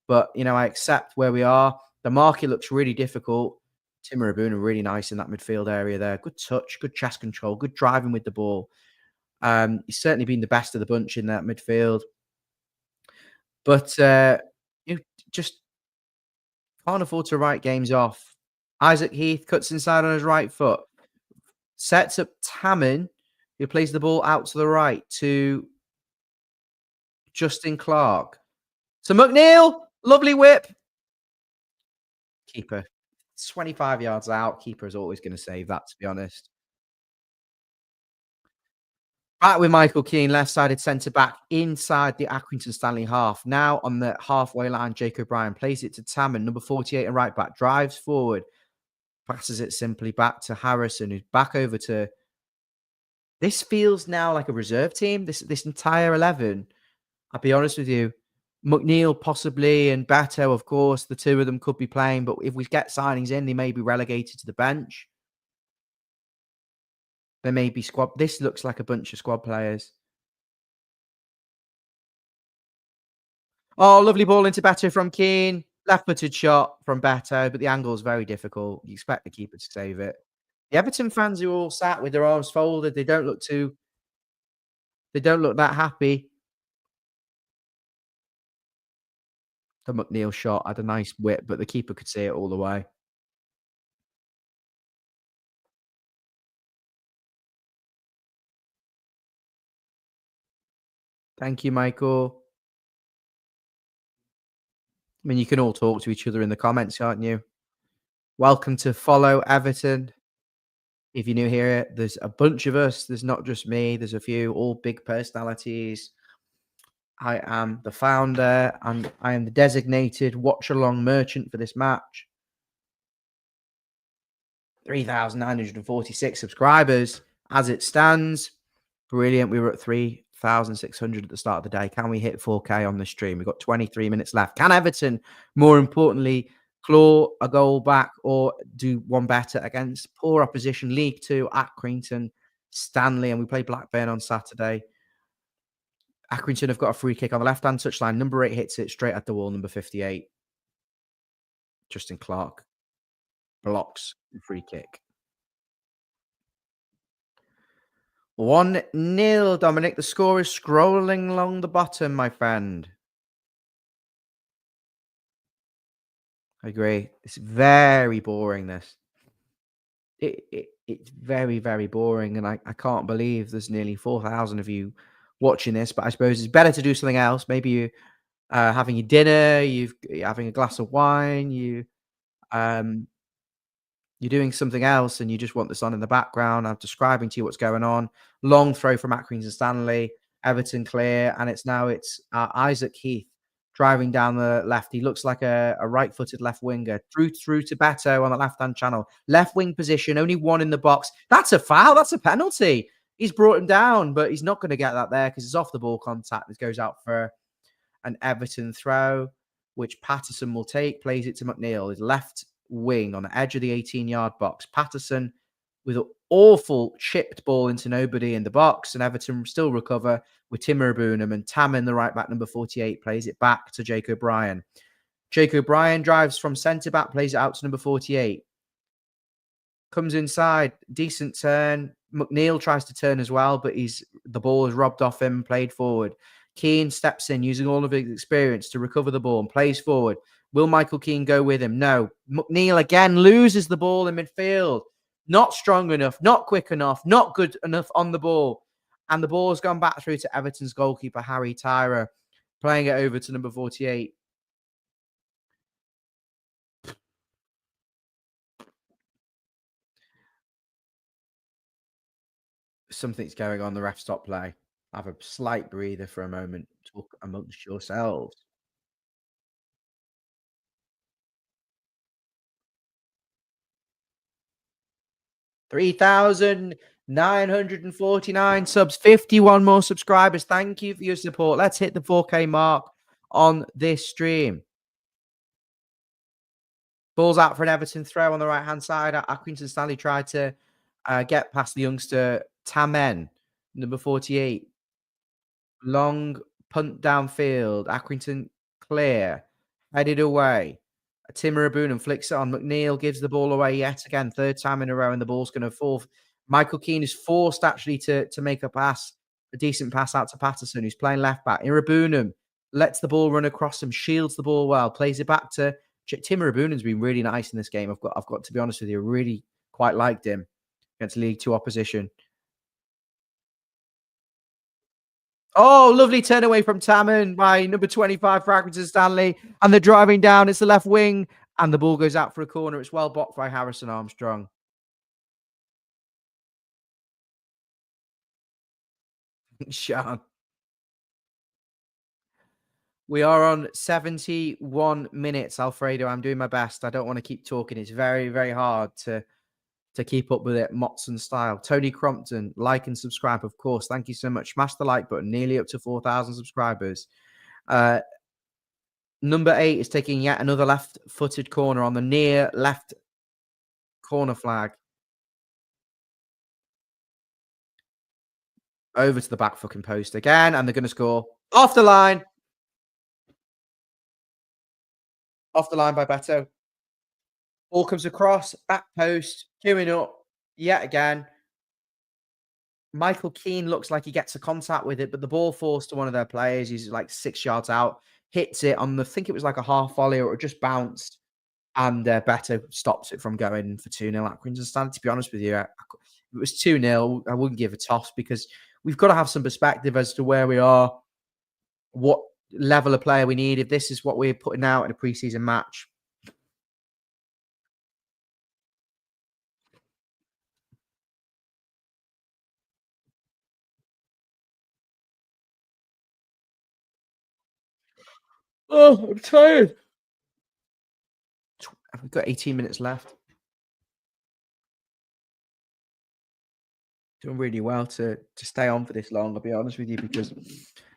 But, I accept where we are. The market looks really difficult. Timur Abuna really nice in that midfield area there. Good touch, good chest control, good driving with the ball. He's certainly been the best of the bunch in that midfield. But you just can't afford to write games off. Isaac Heath cuts inside on his right foot. Sets up Tammin, who plays the ball out to the right to Justin Clark. So McNeil, lovely whip. Keeper. 25 yards out. Keeper is always going to save that, to be honest. Back with Michael Keane, left-sided centre-back inside the Accrington Stanley half. Now on the halfway line, Jake O'Brien plays it to Tammin, number 48 and right back, drives forward, passes it simply back to Harrison, who's back over to... This feels now like a reserve team, this entire 11. I'll be honest with you. McNeil possibly and Beto, of course, the two of them could be playing, but if we get signings in, they may be relegated to the bench. There may be squad. This looks like a bunch of squad players. Oh, lovely ball into Beto from Keane. Left-footed shot from Beto, but the angle is very difficult. You expect the keeper to save it. The Everton fans who are all sat with their arms folded, they don't look that happy. The McNeil shot had a nice whip, but the keeper could see it all the way. Thank you, Michael. I mean, you can all talk to each other in the comments, can't you? Welcome to Follow Everton. If you're new here, there's a bunch of us. There's not just me. There's a few, all big personalities. I am the founder and I am the designated watch-along merchant for this match. 3,946 subscribers as it stands. Brilliant. We were at 3,600 at the start of the day. Can we hit 4K on the stream? We've got 23 minutes left. Can Everton, more importantly, claw a goal back or do one better against poor opposition? League Two, Accrington Stanley, and we play Blackburn on Saturday. Accrington have got a free kick on the left-hand touchline. Number 8 hits it straight at the wall. Number 58, Justin Clark, blocks the free kick. 1-0, Dominic. The score is scrolling along the bottom, my friend. I agree. It's very boring, this. It's very, very boring, and I can't believe there's nearly 4,000 of you watching this, but I suppose it's better to do something else. Maybe you having your dinner, you're having a glass of wine, you're doing something else and you just want this on in the background. I'm describing to you what's going on. Long throw from Accrington Stanley, Everton clear, and it's Isaac Heath driving down the left. He looks like a right-footed left winger. Through to Beto on the left-hand channel. Left wing position, only one in the box. That's a foul. That's a penalty. He's brought him down, but he's not going to get that there because it's off the ball contact. It goes out for an Everton throw, which Patterson will take, plays it to McNeil, his left wing on the edge of the 18-yard box. Patterson with an awful chipped ball into nobody in the box, and Everton still recover with Timur Abunam, and Tamin, the right back, number 48, plays it back to Jake O'Brien. Jake O'Brien drives from centre back, plays it out to number 48. Comes inside, decent turn. McNeil tries to turn as well, but the ball is robbed off him, played forward. Keane steps in using all of his experience to recover the ball and plays forward. Will Michael Keane go with him? No. McNeil again loses the ball in midfield. Not strong enough, not quick enough, not good enough on the ball. And the ball has gone back through to Everton's goalkeeper, Harry Tyrer, playing it over to number 48. Something's going on. The ref stopped play. Have a slight breather for a moment. Talk amongst yourselves. 3,949 subs, 51 more subscribers. Thank you for your support. Let's hit the 4K mark on this stream. Ball's out for an Everton throw on the right-hand side. Accrington Stanley tried to get past the youngster Tamen, number 48. Long punt downfield. Accrington clear. Headed away. Timur Abunam flicks it on. McNeil gives the ball away yet again. Third time in a row, and the ball's going to fall. Michael Keane is forced actually to make a pass. A decent pass out to Patterson, who's playing left back. Irabunam lets the ball run across him, shields the ball well, plays it back to Timur Abunam's been really nice in this game. I've got to be honest with you, really quite liked him against League Two opposition. Oh, lovely turn away from Taman by number 25 for Accrington Stanley. And they're driving down. It's the left wing. And the ball goes out for a corner. It's well blocked by Harrison Armstrong. Sean. We are on 71 minutes, Alfredo. I'm doing my best. I don't want to keep talking. It's very, very hard to keep up with it, Motson style. Tony Crompton, like and subscribe, of course. Thank you so much. Smash the like button. Nearly up to 4,000 subscribers. Number 8 is taking yet another left-footed corner on the near left corner flag. Over to the back fucking post again, and they're going to score. Off the line. Off the line by Beto. Ball comes across, back post, queuing up yet again. Michael Keane looks like he gets a contact with it, but the ball falls to one of their players. He's like 6 yards out, hits it on the, I think it was like a half volley or it just bounced. And Beto stops it from going for 2-0 Accrington Stanley. To be honest with you, if it was 2-0, I wouldn't give a toss because we've got to have some perspective as to where we are, what level of player we need, if this is what we're putting out in a preseason match. Oh, I'm tired. We've got 18 minutes left. Doing really well to stay on for this long, I'll be honest with you, because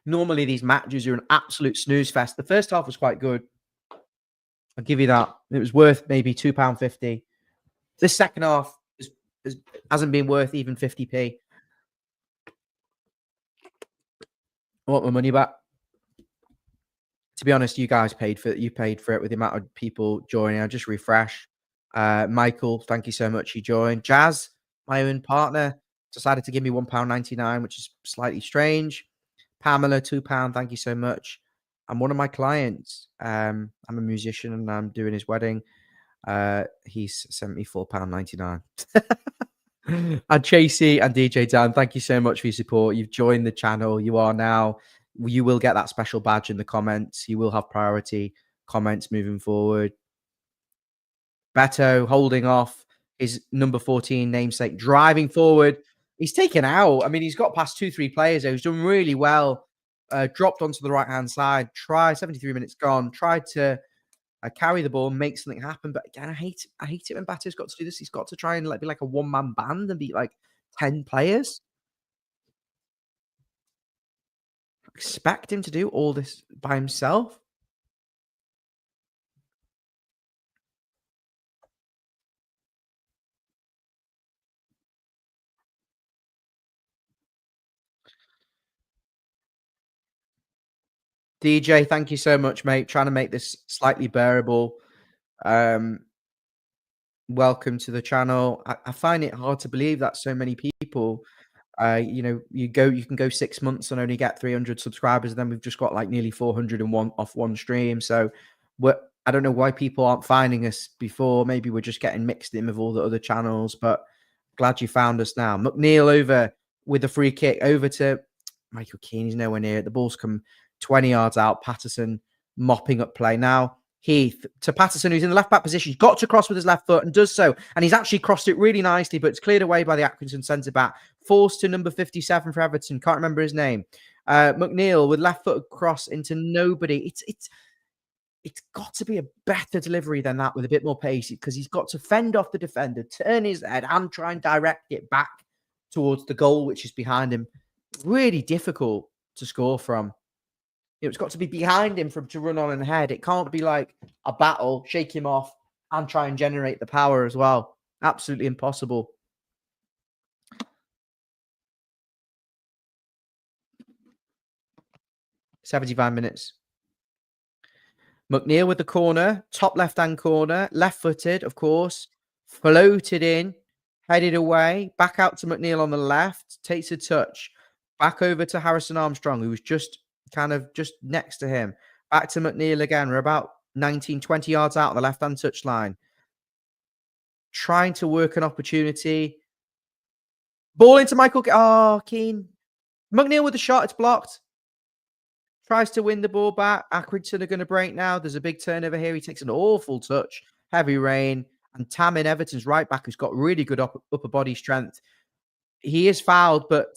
normally these matches are an absolute snooze fest. The first half was quite good. I'll give you that. It was worth maybe £2.50. This second half hasn't been worth even 50p. I want my money back. To be honest, you guys paid for it with the amount of people joining. I'll just refresh. Michael, thank you so much. You joined. Jazz, my own partner, decided to give me £1.99, which is slightly strange. Pamela, £2. Thank you so much. And one of my clients, I'm a musician and I'm doing his wedding. He's sent me £4.99. And Chasey and DJ Dan, thank you so much for your support. You've joined the channel. You will get that special badge in the comments. You will have priority comments moving forward. Beto holding off his number 14 namesake, driving forward. He's taken out. I mean, he's got past 2-3 players there. He's done really well dropped onto the right-hand side, 73 minutes gone, tried to carry the ball, make something happen. But again, I hate it when Batter's got to do this. He's got to try and like be like a one-man band and beat like 10 players. Expect him to do all this by himself. DJ, thank you so much, mate. Trying to make this slightly bearable. Um, Welcome to the channel. I find it hard to believe that so many people, you can go 6 months and only get 300 subscribers, and then we've just got like nearly 401 off one stream. So I don't know why people aren't finding us before. Maybe we're just getting mixed in with all the other channels, but glad you found us now. McNeil over with a free kick over to Michael Keane. He's nowhere near it. The ball's come 20 yards out. Patterson mopping up play. Now Heath to Patterson, who's in the left back position. He's got to cross with his left foot and does so. And he's actually crossed it really nicely, but it's cleared away by the Accrington centre back. Forced to number 57 for Everton. Can't remember his name. McNeil with left foot cross into nobody. It's got to be a better delivery than that with a bit more pace, because he's got to fend off the defender, turn his head and try and direct it back towards the goal, which is behind him. Really difficult to score from. It's got to be behind him to run on and head. It can't be like a battle, shake him off and try and generate the power as well. Absolutely impossible. "75 minutes. McNeil with the corner, top left-hand corner, left-footed, of course, floated in, headed away, back out to McNeil on the left, takes a touch, back over to Harrison Armstrong, who was just next to him. Back to McNeil again. We're about 19, 20 yards out on the left-hand touchline. Trying to work an opportunity. Ball into Michael. Oh, Keane. McNeil with the shot. It's blocked. Tries to win the ball back. Accrington are going to break now. There's a big turnover here. He takes an awful touch. Heavy rain. And Tamin, Everton's right back, who's got really good upper body strength. He is fouled, but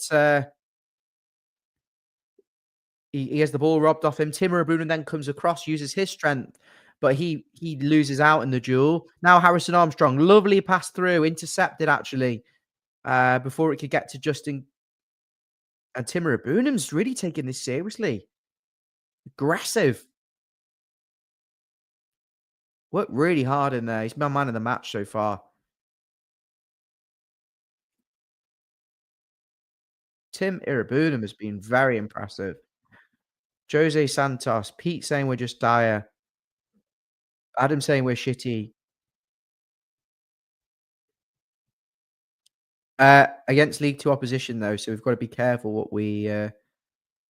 he has the ball robbed off him. Timur Abuna then comes across, uses his strength, but he loses out in the duel. Now Harrison Armstrong, lovely pass through, intercepted actually before it could get to Justin. And Timur Abunam's really taking this seriously. Aggressive. Worked really hard in there. He's my man of the match so far. Tim Irabunam has been very impressive. Jose Santos, Pete saying we're just dire. Adam saying we're shitty. Against League Two opposition though, so we've got to be careful what we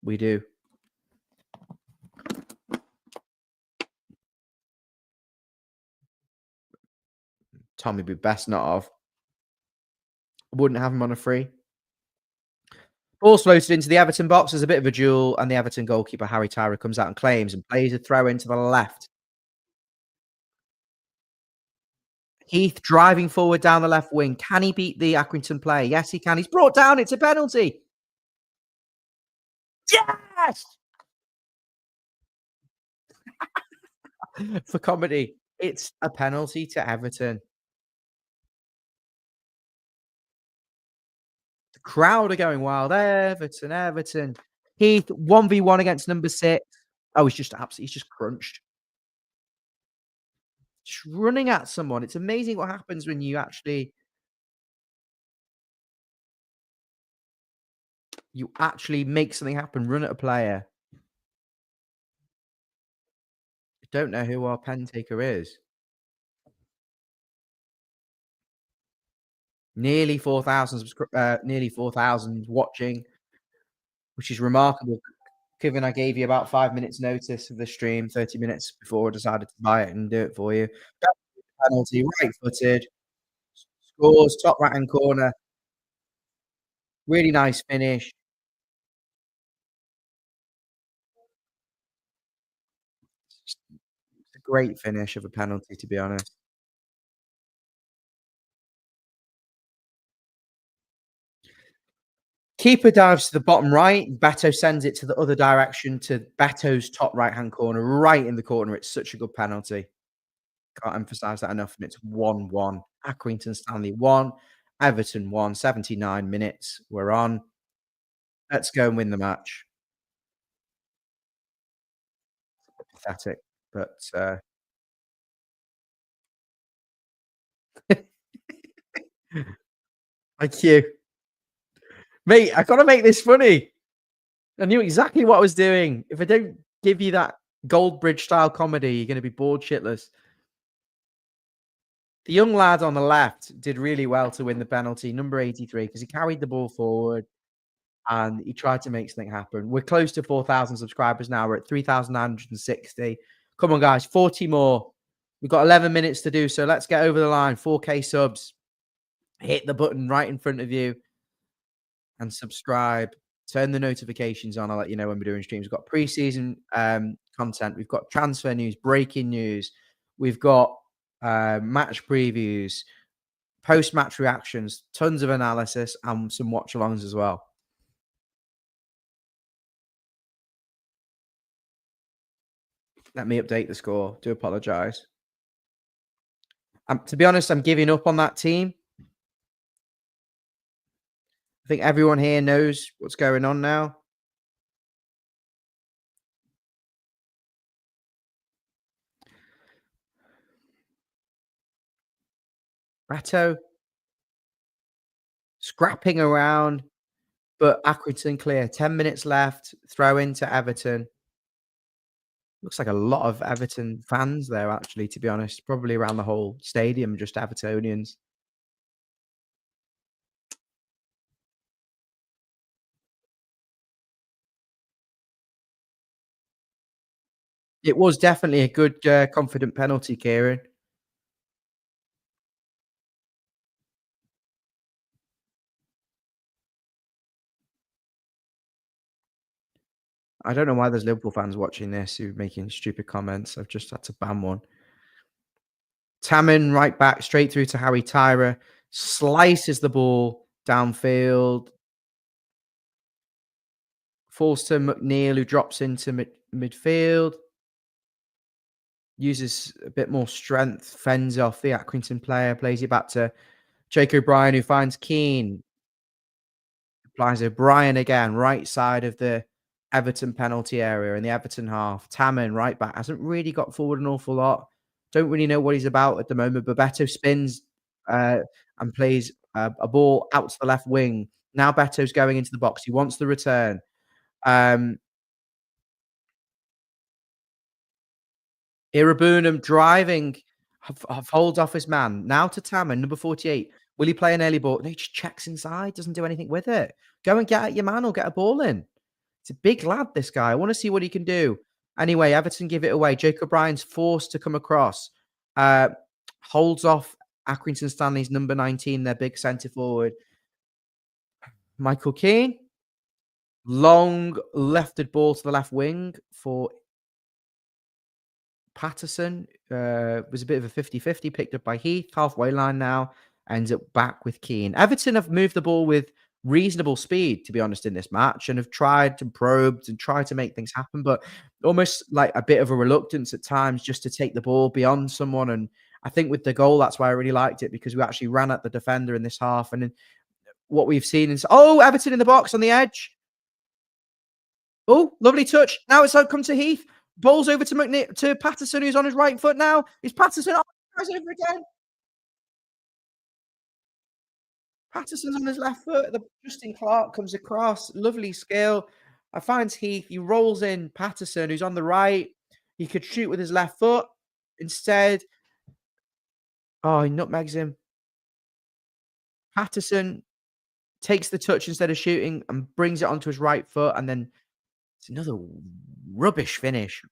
do. Tommy be best not of. Wouldn't have him on a free. Ball's floated into the Everton box. There's a bit of a duel, and the Everton goalkeeper, Harry Tyra, comes out and claims and plays a throw into the left. Heath driving forward down the left wing. Can he beat the Accrington player? Yes, he can. He's brought down. It's a penalty. Yes! For comedy, it's a penalty to Everton. The crowd are going wild. Everton, Everton. Heath 1v1 against number 6. Oh, he's just crunched. Just running at someone. It's amazing what happens when you actually make something happen, run at a player. I don't know who our pen taker is. Nearly 4,000 watching, which is remarkable given I gave you about 5 minutes notice of the stream, 30 minutes before I decided to buy it and do it for you. Penalty, right-footed, scores, top right-hand corner. Really nice finish. It's a great finish of a penalty, to be honest. Keeper dives to the bottom right. Beto sends it to the other direction to Beto's top right-hand corner, right in the corner. It's such a good penalty. Can't emphasize that enough, and it's 1-1. Accrington Stanley 1, Everton 1, 79 minutes. We're on. Let's go and win the match. Pathetic, but, thank you. Mate, I gotta make this funny. I knew exactly what I was doing. If I don't give you that Goldbridge style comedy, you're gonna be bored shitless. The young lad on the left did really well to win the penalty, number 83, because he carried the ball forward and he tried to make something happen. We're close to 4,000 subscribers now. We're at 3,960. Come on, guys, 40 more. We've got 11 minutes to do, so let's get over the line. 4K subs. Hit the button right in front of you and subscribe. Turn the notifications on. I'll let you know when we're doing streams. We've got preseason content. We've got transfer news, breaking news. We've got match previews, post-match reactions, tons of analysis, and some watch-alongs as well. Let me update the score. Do apologise. To be honest, I'm giving up on that team. I think everyone here knows what's going on now. Ratto scrapping around, but Accrington clear. 10 minutes left. Throw into Everton. Looks like a lot of Everton fans there, actually, to be honest. Probably around the whole stadium, just Evertonians. It was definitely a good, confident penalty, Kieran. I don't know why there's Liverpool fans watching this who are making stupid comments. I've just had to ban one. Tammin, right back, straight through to Harry Tyrer. Slices the ball downfield. Falls to McNeil, who drops into midfield. Uses a bit more strength, fends off the Accrington player, plays it back to Jake O'Brien, who finds Keane. Applies O'Brien again, right side of the Everton penalty area in the Everton half. Tammin, right back, hasn't really got forward an awful lot. Don't really know what he's about at the moment. Bebeto spins and plays a ball out to the left wing. Now Beto's going into the box. He wants the return. Um, Irabunum driving, holds off his man. Now to Tammin, number 48. Will he play an early ball? No, he just checks inside, doesn't do anything with it. Go and get at your man or get a ball in. It's a big lad, this guy. I want to see what he can do. Anyway, Everton give it away. Jacob Ryan's forced to come across. Uh, Holds off Accrington Stanley's number 19, their big centre forward. Michael Keane. Long lefted ball to the left wing for Patterson. Was a bit of a 50-50, picked up by Heath. Halfway line now. Ends up back with Keane. Everton have moved the ball with reasonable speed, to be honest, in this match, and have tried and probed and tried to make things happen, but almost like a bit of a reluctance at times just to take the ball beyond someone. And I think with the goal, that's why I really liked it, because we actually ran at the defender in this half. And then what we've seen is, oh, Everton in the box on the edge. Oh, lovely touch. Now it's come to Heath. Ball's over to Patterson, who's on his right foot now. Is Patterson over again? Patterson's on his left foot. Justin Clark comes across. Lovely skill. I finds Heath. He rolls in Patterson, who's on the right. He could shoot with his left foot. Instead, oh, he nutmegs him. Patterson takes the touch instead of shooting and brings it onto his right foot. And then it's another rubbish finish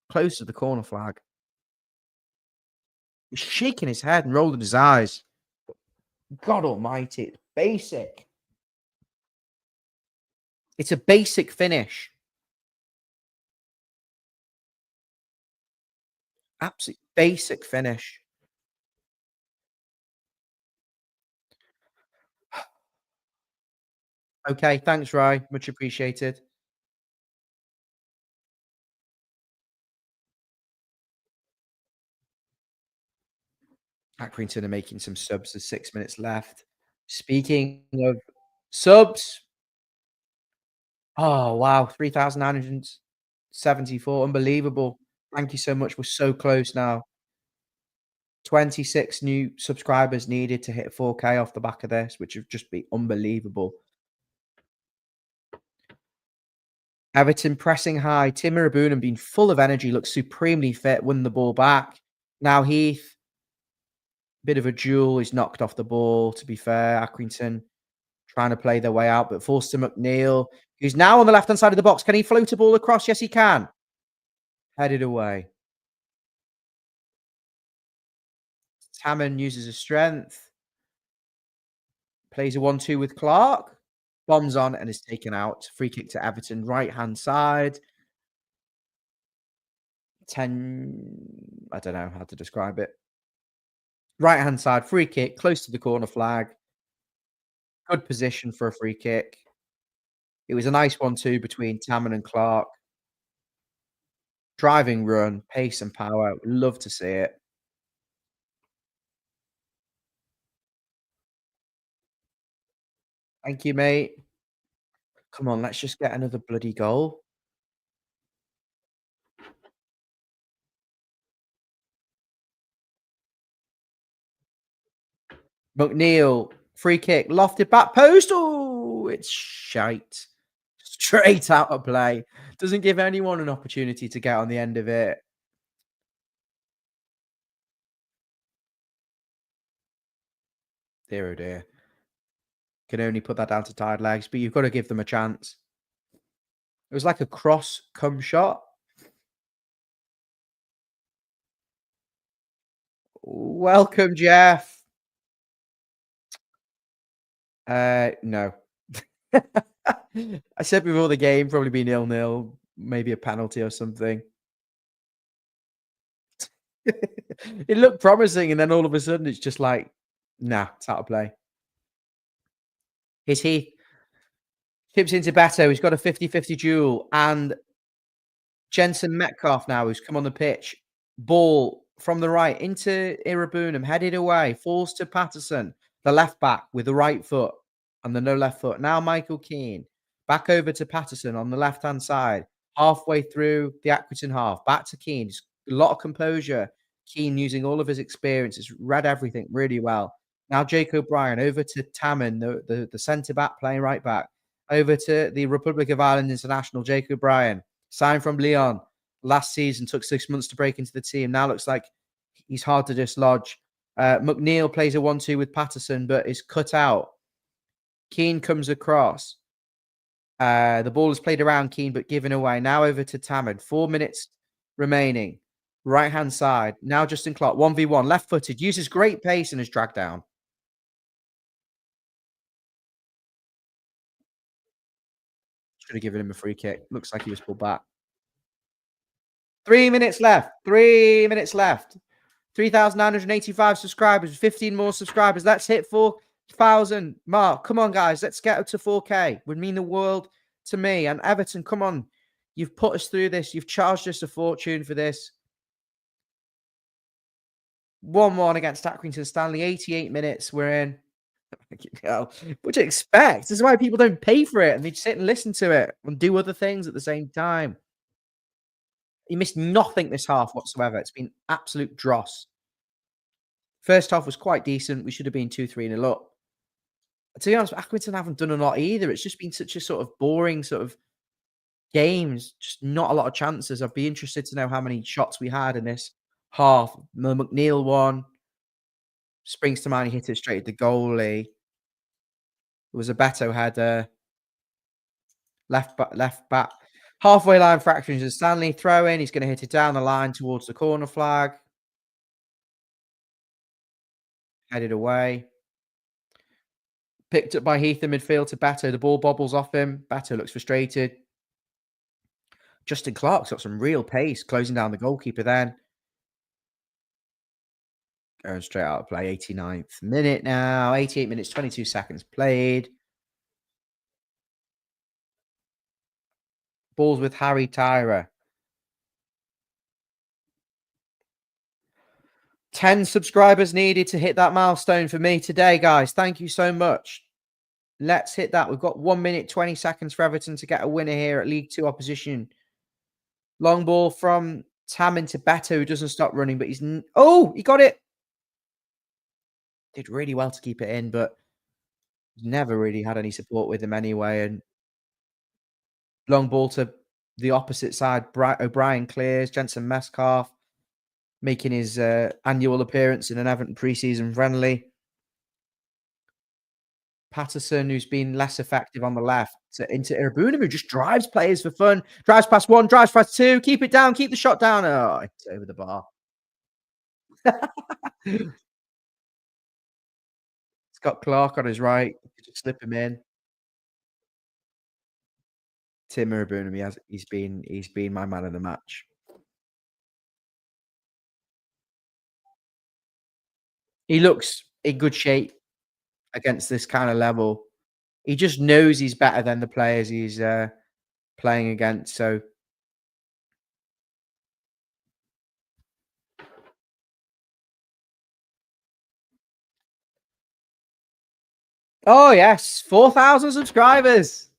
close to the corner flag. He's shaking his head and rolling his eyes. God almighty, it's basic. It's a basic finish. Absolute basic finish. Okay, thanks, Rye. Much appreciated. Accrington are making some subs. There's 6 minutes left. Speaking of subs, oh wow, 3,974. Unbelievable. Thank you so much. We're so close now. 26 new subscribers needed to hit 4K off the back of this, which would just be unbelievable. Everton pressing high. Tim Rabunam being full of energy, looks supremely fit, won the ball back. Now Heath, bit of a duel. He's knocked off the ball, to be fair. Accrington trying to play their way out, but forced to McNeil, who's now on the left-hand side of the box. Can he float a ball across? Yes, he can. Headed away. Hammond uses his strength. Plays a 1-2 with Clark. Bombs on and is taken out. Free kick to Everton, right-hand side. 10, I don't know how to describe it. Right-hand side, free kick, close to the corner flag. Good position for a free kick. It was a nice 1-2 between Tamman and Clark. Driving run, pace and power. Love to see it. Thank you, mate. Come on, let's just get another bloody goal. McNeil, free kick, lofted back post. Oh, it's shite. Straight out of play. Doesn't give anyone an opportunity to get on the end of it. Dear oh dear. Can only put that down to tired legs, but you've got to give them a chance. It was like a cross come shot. Welcome, Jeff. No. I said before the game, probably be 0-0, maybe a penalty or something. It looked promising, and then all of a sudden it's just like, nah, it's out of play. Here's Heath. Chips into Beto. He's got a 50-50 duel. And Jensen Metcalf now, who's come on the pitch. Ball from the right into Irabunum, headed away, falls to Patterson, the left back with the right foot and the no left foot. Now Michael Keane, back over to Patterson on the left-hand side, halfway through the Accrington half, back to Keane. Just a lot of composure. Keane using all of his experiences, read everything really well. Now Jake O'Brien over to Tammin, the centre back playing right back, over to the Republic of Ireland international, Jake O'Brien, signed from Lyon last season, took 6 months to break into the team. Now looks like he's hard to dislodge. McNeil plays a 1-2 with Patterson, but is cut out. Keane comes across. The ball is played around Keane, but given away. Now over to Tamid. 4 minutes remaining. Right-hand side. Now Justin Clark, 1v1, left-footed, uses great pace and is dragged down. Should have given him a free kick. Looks like he was pulled back. 3 minutes left. 3 minutes left. 3,985 subscribers, 15 more subscribers. Let's hit 4,000 mark. Come on, guys. Let's get up to 4K. Would mean the world to me. And Everton, come on. You've put us through this. You've charged us a fortune for this. 1-1 against Accrington Stanley. 88 minutes. We're in. What do you expect? This is why people don't pay for it and they sit and listen to it and do other things at the same time. He missed nothing this half whatsoever. It's been absolute dross. First half was quite decent. We should have been 2-3-0 up. To be honest, Accrington haven't done a lot either. It's just been such a sort of boring sort of games. Just not a lot of chances. I'd be interested to know how many shots we had in this half. The McNeil one springs to mind. He hit it straight at the goalie. It was a Beto header. Left back. Halfway line for Accrington Stanley. Throw in. He's going to hit it down the line towards the corner flag. Headed away. Picked up by Heath in midfield to Beto. The ball bobbles off him. Beto looks frustrated. Justin Clark's got some real pace, closing down the goalkeeper then. Going straight out of play. 89th minute now. 88 minutes, 22 seconds played. Balls with Harry Tyrer. 10 subscribers needed to hit that milestone for me today, guys. Thank you so much. Let's hit that. We've got 1 minute, 20 seconds for Everton to get a winner here at League Two opposition. Long ball from Tam into Beto, who doesn't stop running, but he's... Oh, he got it. Did really well to keep it in, but never really had any support with him anyway. And long ball to the opposite side. O'Brien clears. Jensen Metcalf making his annual appearance in an Everton pre-season friendly. Patterson, who's been less effective on the left, into Irabuna, who just drives players for fun. Drives past one, drives past two. Keep it down, keep the shot down. Oh, it's over the bar. It's got Clark on his right. Just slip him in. Tim Irabuna, he's been my man of the match. He looks in good shape against this kind of level. He just knows he's better than the players he's playing against. So oh yes, 4,000 subscribers.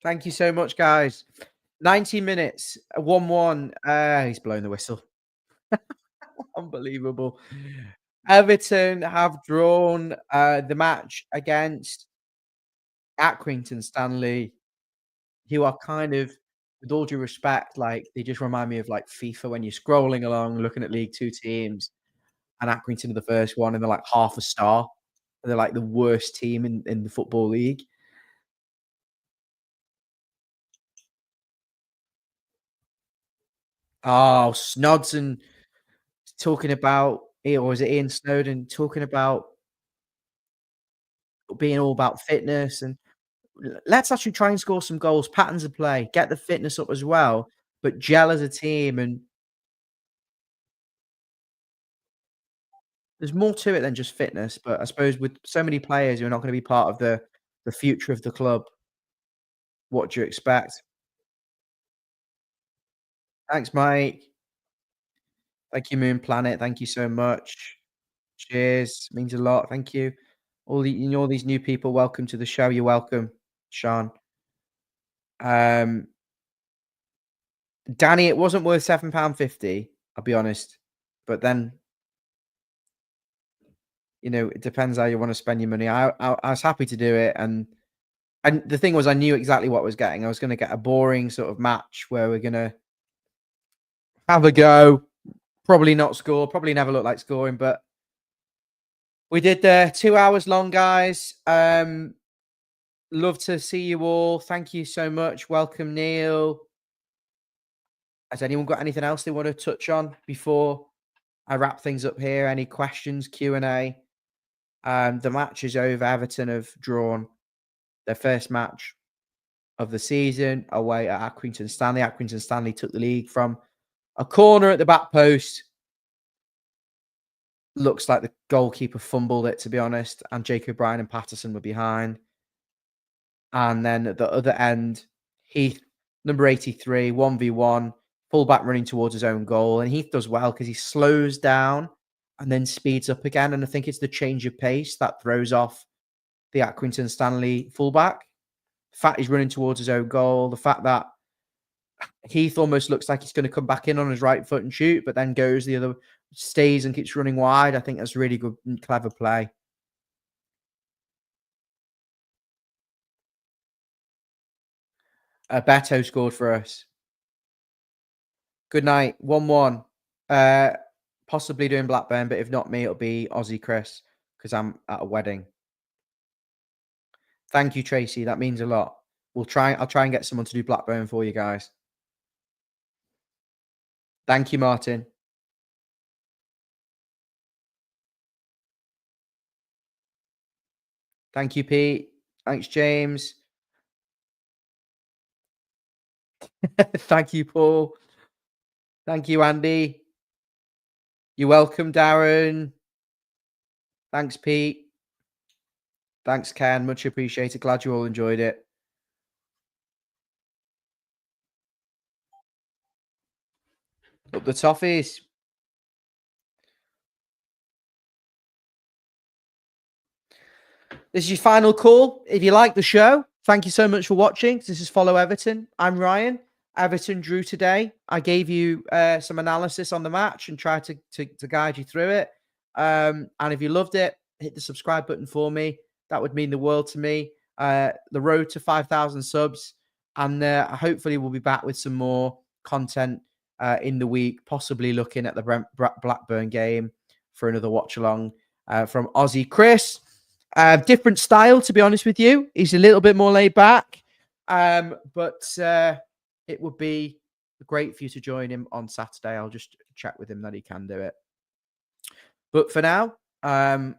Thank you so much, guys. 90 minutes, 1-1. He's blowing the whistle. Unbelievable. Everton have drawn the match against Accrington Stanley, who are kind of, with all due respect, like they just remind me of like FIFA when you're scrolling along looking at League Two teams, and Accrington are the first one, and they're like half a star. They're like the worst team in the Football League. Oh, Snodson talking about, or was it Ian Snowden talking about being all about fitness and let's actually try and score some goals, patterns of play, get the fitness up as well, but gel as a team. And there's more to it than just fitness. But I suppose with so many players who are not going to be part of the future of the club, what do you expect? Thanks, Mike. Thank you, Moon Planet. Thank you so much. Cheers. Means a lot. Thank you. All these new people, welcome to the show. You're welcome, Sean. Um, Danny, it wasn't worth £7.50, I'll be honest. But then, it depends how you want to spend your money. I was happy to do it, and the thing was, I knew exactly what I was getting. I was going to get a boring sort of match where we're going to have a go, probably not score, probably never look like scoring, but we did 2 hours long, guys. Love to see you all. Thank you so much. Welcome, Neil. Has anyone got anything else they want to touch on before I wrap things up here? Any questions, Q&A? The match is over. Everton have drawn their first match of the season away at Accrington Stanley. Accrington Stanley took the lead from a corner at the back post. Looks like the goalkeeper fumbled it, to be honest, and Jacob O'Brien and Patterson were behind. And then at the other end, Heath, number 83, 1v1, fullback running towards his own goal. And Heath does well because he slows down and then speeds up again. And I think it's the change of pace that throws off the Accrington Stanley fullback. The fact he's running towards his own goal, the fact that Heath almost looks like he's going to come back in on his right foot and shoot, but then goes the other, stays and keeps running wide. I think that's really good and clever play. Beto scored for us. Good night. 1-1. Possibly doing Blackburn, but if not me, it'll be Aussie Chris because I'm at a wedding. Thank you, Tracy. That means a lot. I'll try and get someone to do Blackburn for you guys. Thank you, Martin. Thank you, Pete. Thanks, James. Thank you, Paul. Thank you, Andy. You're welcome, Darren. Thanks, Pete. Thanks, Ken. Much appreciated. Glad you all enjoyed it. Up the toffees. This is your final call. If you like the show, thank you so much for watching. This is Follow Everton. I'm Ryan. Everton drew today. I gave you some analysis on the match and tried to guide you through it. And if you loved it, hit the subscribe button for me. That would mean the world to me. The road to 5,000 subs. And hopefully we'll be back with some more content in the week, possibly looking at the Blackburn game for another watch along from Aussie Chris. Different style, to be honest with you. He's a little bit more laid back. But it would be great for you to join him on Saturday. I'll just check with him that he can do it. But for now,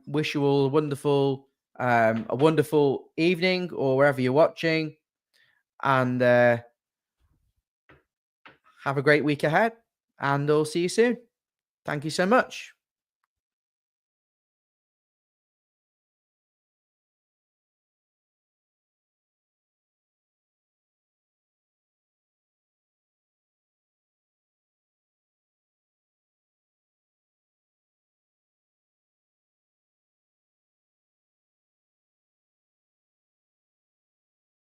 wish you all a wonderful evening or wherever you're watching. And have a great week ahead. And I'll see you soon. Thank you so much.